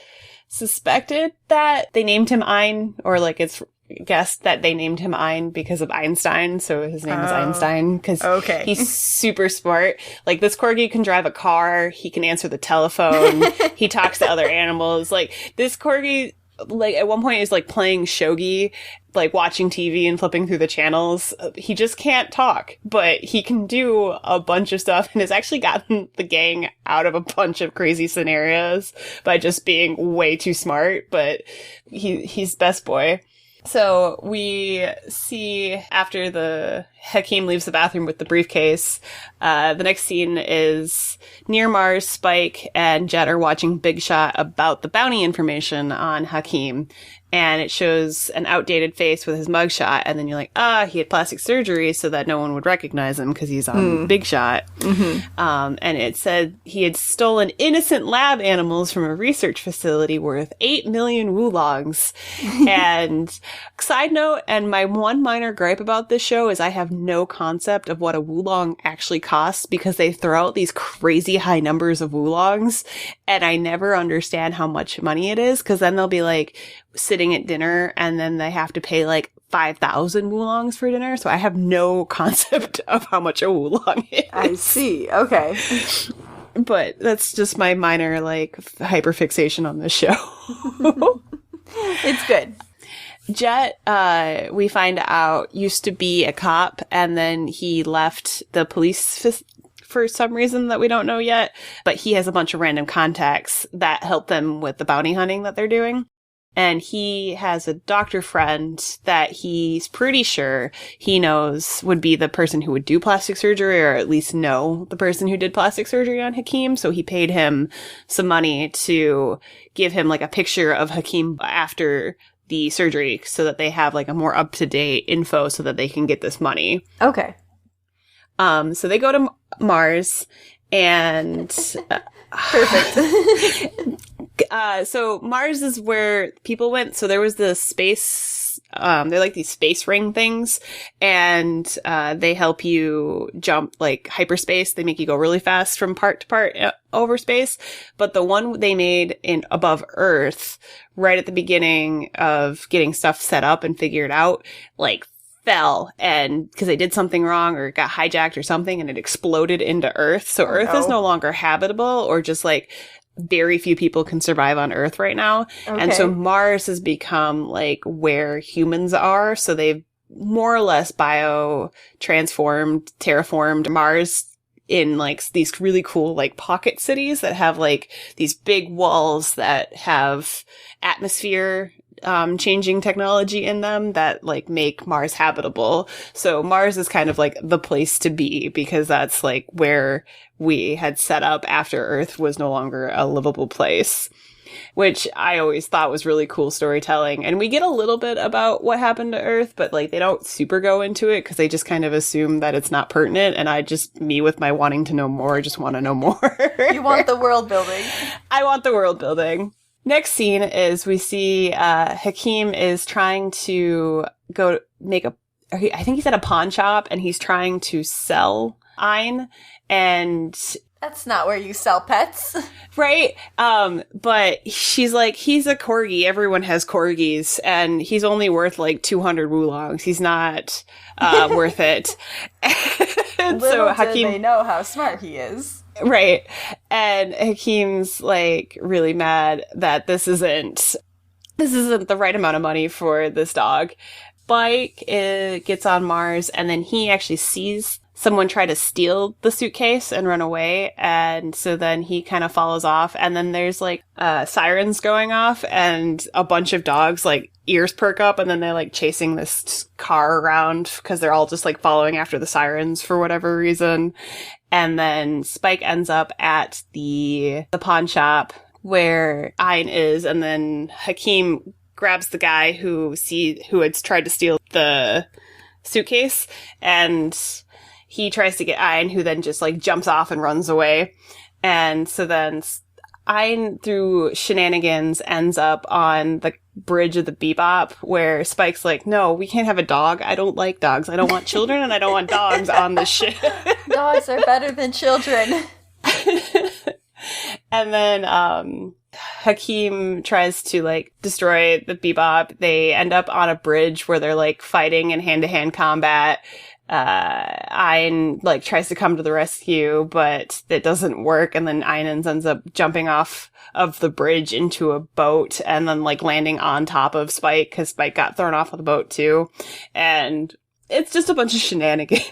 suspected that they named him Ein, or like it's guessed that they named him Ein because of Einstein, so his name is Einstein because he's super smart. Like, this corgi can drive a car, he can answer the telephone, he talks to other animals. Like, this corgi, like, at one point is like playing shogi, like watching TV and flipping through the channels. He just can't talk, but he can do a bunch of stuff, and has actually gotten the gang out of a bunch of crazy scenarios by just being way too smart. But he's best boy. So we see after the Hakim leaves the bathroom with the briefcase, the next scene is near Mars. Spike and Jet are watching Big Shot about the bounty information on Hakim. And it shows an outdated face with his mugshot. And then you're like, he had plastic surgery so that no one would recognize him because he's on Big Shot. And it said he had stolen innocent lab animals from a research facility worth 8 million woolongs. And side note, and my one minor gripe about this show is I have no concept of what a woolong actually costs, because they throw out these crazy high numbers of woolongs. And I never understand how much money it is, because then they'll be like sitting at dinner and then they have to pay like 5,000 oolongs for dinner, so I have no concept of how much a oolong is. I see. Okay. But that's just my minor, like, hyperfixation on this show. It's good. Jet, we find out, used to be a cop, and then he left the police for some reason that we don't know yet, but he has a bunch of random contacts that help them with the bounty hunting that they're doing. And he has a doctor friend that he's pretty sure he knows would be the person who would do plastic surgery, or at least know the person who did plastic surgery on Hakeem. So he paid him some money to give him like a picture of Hakeem after the surgery so that they have like a more up-to-date info so that they can get this money. Okay. So they go to Mars and... Perfect. So Mars is where people went. So there was the space, they're like these space ring things, and they help you jump like hyperspace. They make you go really fast from part to part over space. But the one they made in above Earth, right at the beginning of getting stuff set up and figured out, like fell, and because they did something wrong or got hijacked or something, and it exploded into Earth. So Earth is no longer habitable, or just like very few people can survive on Earth right now. Okay. And so Mars has become like where humans are. So they've more or less bio-transformed, terraformed Mars in like these really cool like pocket cities that have like these big walls that have atmosphere changing technology in them that like make Mars habitable. So Mars is kind of like the place to be, because that's like where we had set up after Earth was no longer a livable place, which I always thought was really cool storytelling. And we get a little bit about what happened to Earth, but like they don't super go into it because they just kind of assume that it's not pertinent. And me with my wanting to know more, just want to know more. You want the world building. I want the world building. Next scene is we see Hakeem is trying to go make I think he's at a pawn shop, and he's trying to sell Ein, and that's not where you sell pets. Right? But she's like, he's a corgi. Everyone has corgis, and he's only worth like 200 oolongs. He's not worth it. And little so Hakeem, do they know how smart he is. Right. And Hakeem's like really mad that this isn't the right amount of money for this dog. Spike gets on Mars, and then he actually sees someone try to steal the suitcase and run away. And so then he kind of follows off, and then there's like sirens going off, and a bunch of dogs like ears perk up, and then they're like chasing this car around because they're all just like following after the sirens for whatever reason. And then Spike ends up at the pawn shop where Ein is, and then Hakeem grabs the guy who had tried to steal the suitcase, and he tries to get Ein, who then just like jumps off and runs away. And so then Ein, through shenanigans, ends up on the bridge of the Bebop, where Spike's like, no, we can't have a dog. I don't like dogs. I don't want children, and I don't want dogs on this ship. Dogs are better than children. And then Hakeem tries to like destroy the Bebop. They end up on a bridge where they're like fighting in hand-to-hand combat. Ein like tries to come to the rescue, but it doesn't work, and then Ein ends up jumping off of the bridge into a boat and then like landing on top of Spike because Spike got thrown off of the boat too. And it's just a bunch of shenanigans.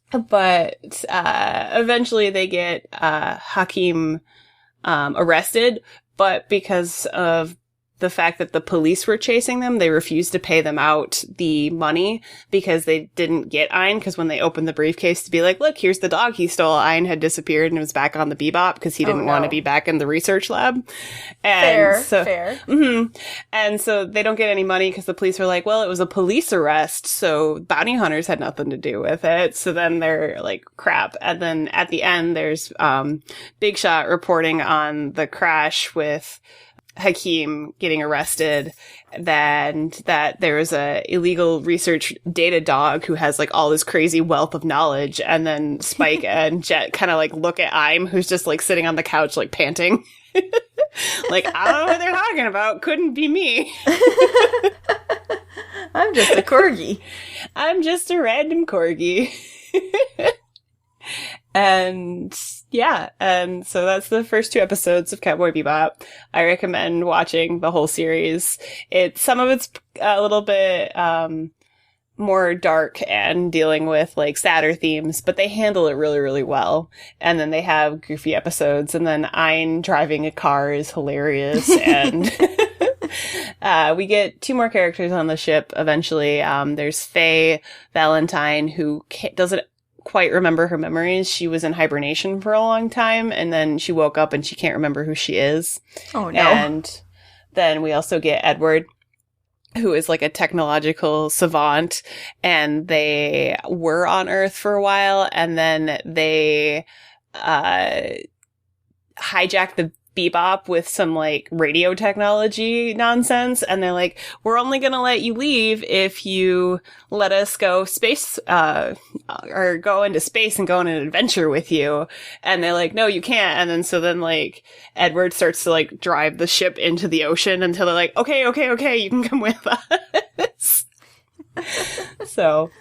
But eventually they get Hakeem arrested, but because of the fact that the police were chasing them, they refused to pay them out the money because they didn't get Ein, because when they opened the briefcase to be like, look, here's the dog he stole, Ein had disappeared and was back on the Bebop because he didn't want to be back in the research lab. And fair. Mm-hmm. And so they don't get any money because the police were like, well, it was a police arrest, so bounty hunters had nothing to do with it. So then they're like, crap. And then at the end, there's Big Shot reporting on the crash with Hakeem getting arrested, then that there was a illegal research data dog who has like all this crazy wealth of knowledge, and then Spike and Jet kind of like look at Ein, who's just like sitting on the couch like panting. Like, I don't know what they're talking about. Couldn't be me. I'm just a corgi. I'm just a random corgi. And yeah, and so that's the first 2 episodes of Cowboy Bebop. I recommend watching the whole series. Some of it's a little bit more dark and dealing with like sadder themes, but they handle it really, really well. And then they have goofy episodes, and then Ein driving a car is hilarious. And we get 2 more characters on the ship eventually. There's Faye Valentine, who doesn't quite remember her memories. She was in hibernation for a long time, and then she woke up and she can't remember who she is. Oh no. And then we also get Edward, who is like a technological savant, and they were on Earth for a while, and then they hijacked the Bebop with some like radio technology nonsense, and they're like, we're only gonna let you leave if you let us go space or go into space and go on an adventure with you. And they're like, no, you can't. And then like Edward starts to like drive the ship into the ocean until they're like, okay, you can come with us. So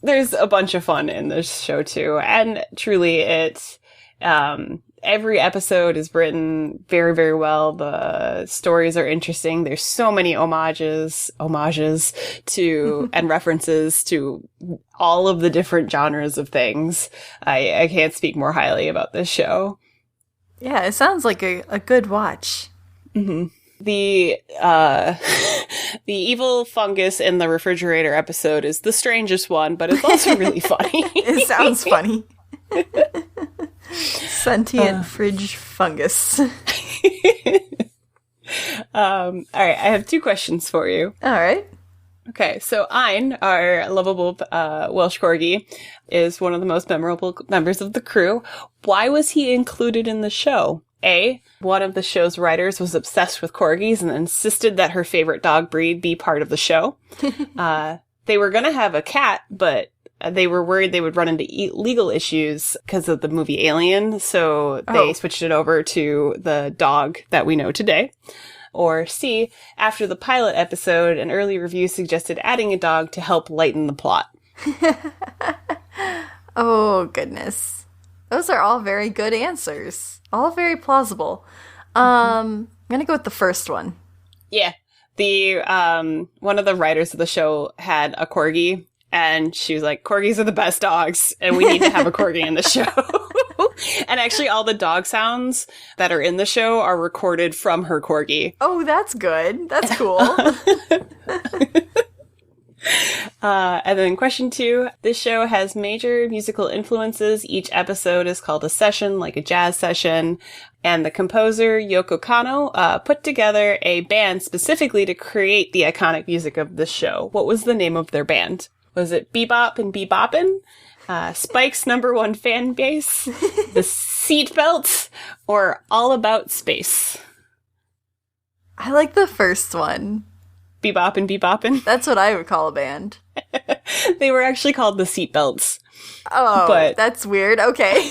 there's a bunch of fun in this show too, and truly it's every episode is written very, very well. The stories are interesting. There's so many homages to and references to all of the different genres of things. I can't speak more highly about this show. Yeah, it sounds like a good watch. Mm-hmm. The the evil fungus in the refrigerator episode is the strangest one, but it's also really funny. It sounds funny. Sentient fridge fungus. All right, I have 2 questions for you. All right. Okay, so Ein, our lovable Welsh corgi, is one of the most memorable members of the crew. Why was he included in the show? A, one of the show's writers was obsessed with corgis and insisted that her favorite dog breed be part of the show. They were going to have a cat, but they were worried they would run into legal issues because of the movie Alien, so they switched it over to the dog that we know today. Or C, after the pilot episode, an early review suggested adding a dog to help lighten the plot. Oh, goodness. Those are all very good answers. All very plausible. I'm going to go with the first one. Yeah. The one of the writers of the show had a corgi, and she was like, corgis are the best dogs, and we need to have a corgi in the show. And actually, all the dog sounds that are in the show are recorded from her corgi. Oh, that's good. That's cool. And then question 2, this show has major musical influences. Each episode is called a session, like a jazz session. And the composer, Yoko Kanno, put together a band specifically to create the iconic music of the show. What was the name of their band? Was it Bebop and Beboppin'? Spike's #1 fan base? The Seatbelt? Or All About Space? I like the first one. Bebop and Beboppin'? That's what I would call a band. They were actually called the Seatbelts. Oh, but that's weird. Okay.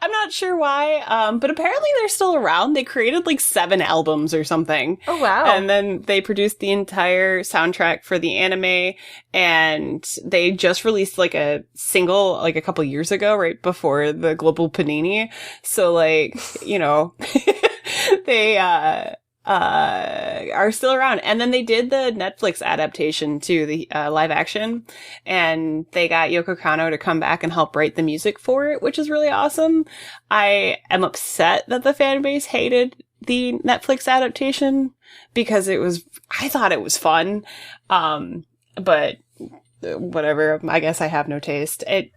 I'm not sure why, but apparently they're still around. They created like 7 albums or something. Oh, wow. And then they produced the entire soundtrack for the anime, and they just released like a single like a couple years ago, right before the global panini. So like, you know, they are still around. And then they did the Netflix adaptation too, the live action, and they got Yoko Kanno to come back and help write the music for it, which is really awesome. I am upset that the fan base hated the Netflix adaptation because I thought it was fun. But whatever, I guess I have no taste. I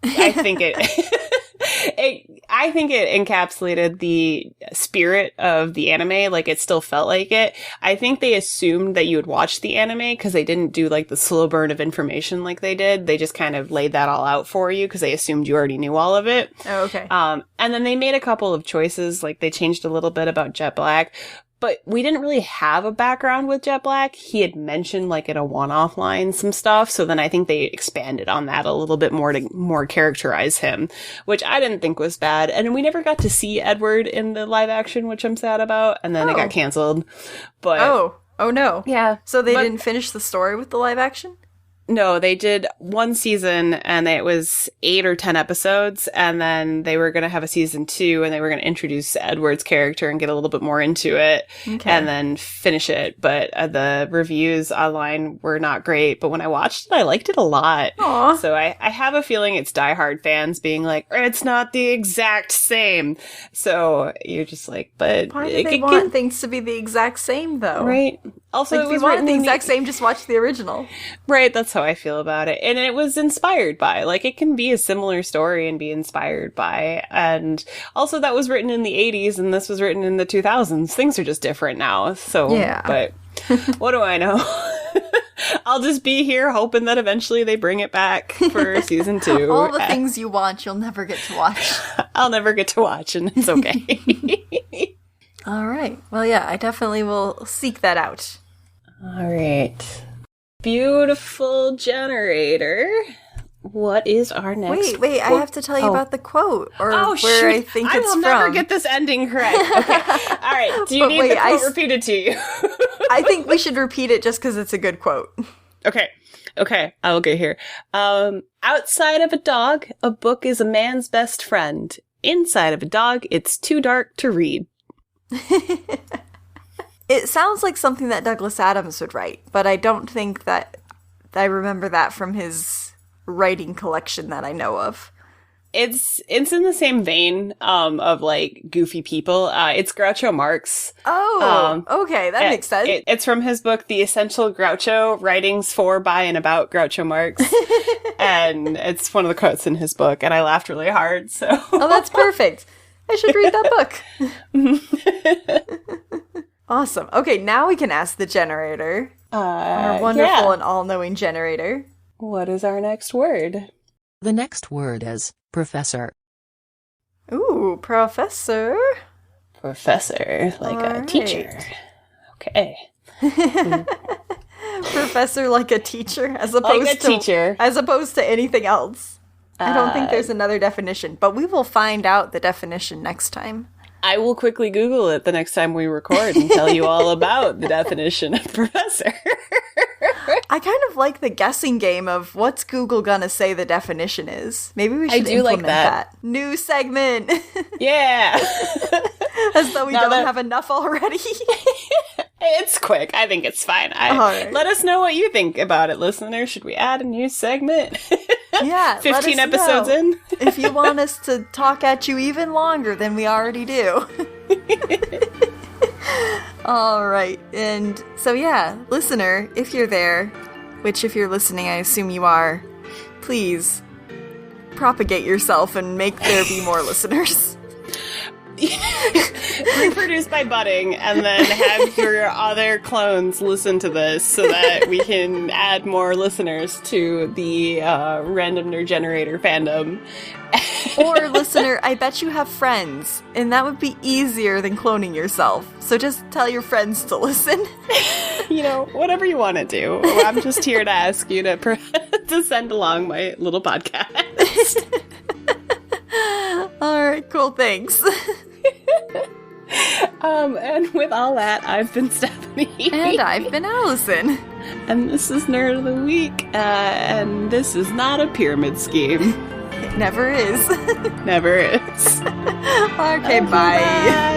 think it encapsulated the spirit of the anime. Like, it still felt like it. I think they assumed that you would watch the anime because they didn't do like the slow burn of information like they did. They just kind of laid that all out for you because they assumed you already knew all of it. Oh, okay. And then they made a couple of choices. Like, they changed a little bit about Jet Black, but we didn't really have a background with Jet Black. He had mentioned, like, in a one-off line some stuff, so then I think they expanded on that a little bit more to more characterize him, which I didn't think was bad. And we never got to see Edward in the live action, which I'm sad about, and then it got canceled. But Oh no. yeah. So they didn't finish the story with the live action? No, they did one season, and it was 8 or 10 episodes, and then they were going to have a season 2, and they were going to introduce Edward's character and get a little bit more into it, and then finish it. But the reviews online were not great, but when I watched it, I liked it a lot. Aww. So I have a feeling it's diehard fans being like, it's not the exact same. So you're just like, but... Why do they want things to be the exact same, though? Right. Also, like, if you want the exact same, just watch the original. Right, that's how I feel about it. And it was inspired by. Like, it can be a similar story and be inspired by. And also, that was written in the 80s, and this was written in the 2000s. Things are just different now. So, yeah. But what do I know? I'll just be here hoping that eventually they bring it back for season 2. All the things you want, you'll never get to watch. I'll never get to watch, and it's okay. All right. Well, yeah, I definitely will seek that out. All right. Beautiful generator. What is our next Wait, I have to tell you about the quote, or where shoot. I think it's from. I will never get this ending correct. Okay. All right. Do you need the quote repeated to you? I think we should repeat it just because it's a good quote. Okay. I will get here. Outside of a dog, a book is a man's best friend. Inside of a dog, it's too dark to read. It sounds like something that Douglas Adams would write, but I don't think that I remember that from his writing collection that I know of. It's in the same vein of like goofy people. It's Groucho Marx. Oh, okay, that makes sense. It's from his book, The Essential Groucho: Writings for, by, and about Groucho Marx. And it's one of the quotes in his book, and I laughed really hard. So oh, that's perfect. I should read that book. Awesome. Okay, now we can ask the generator. Our wonderful and all-knowing generator. What is our next word? The next word is professor. Ooh, professor. Professor, like a teacher. Okay. Professor like a teacher, as opposed to anything else. I don't think there's another definition, but we will find out the definition next time. I will quickly Google it the next time we record and tell you all about the definition of professor. I kind of like the guessing game of what's Google gonna say the definition is. Maybe we should implement like that. New segment. Yeah. As though we don't have enough already. It's quick. I think it's fine. Right. Let us know what you think about it, listeners. Should we add a new segment? Yeah. 15 episodes in? If you want us to talk at you even longer than we already do. All right. And so, yeah, listener, if you're there, which if you're listening, I assume you are, please propagate yourself and make there be more listeners. Reproduce by budding, and then have your other clones listen to this so that we can add more listeners to the Random Nerd Generator fandom. Or, listener, I bet you have friends, and that would be easier than cloning yourself. So just tell your friends to listen. Whatever you want to do. I'm just here to ask you to send along my little podcast. All right, cool, thanks. And with all that, I've been Stephanie. And I've been Allison. And this is Nerd of the Week, and this is not a pyramid scheme. It never is. Never is. Okay, bye.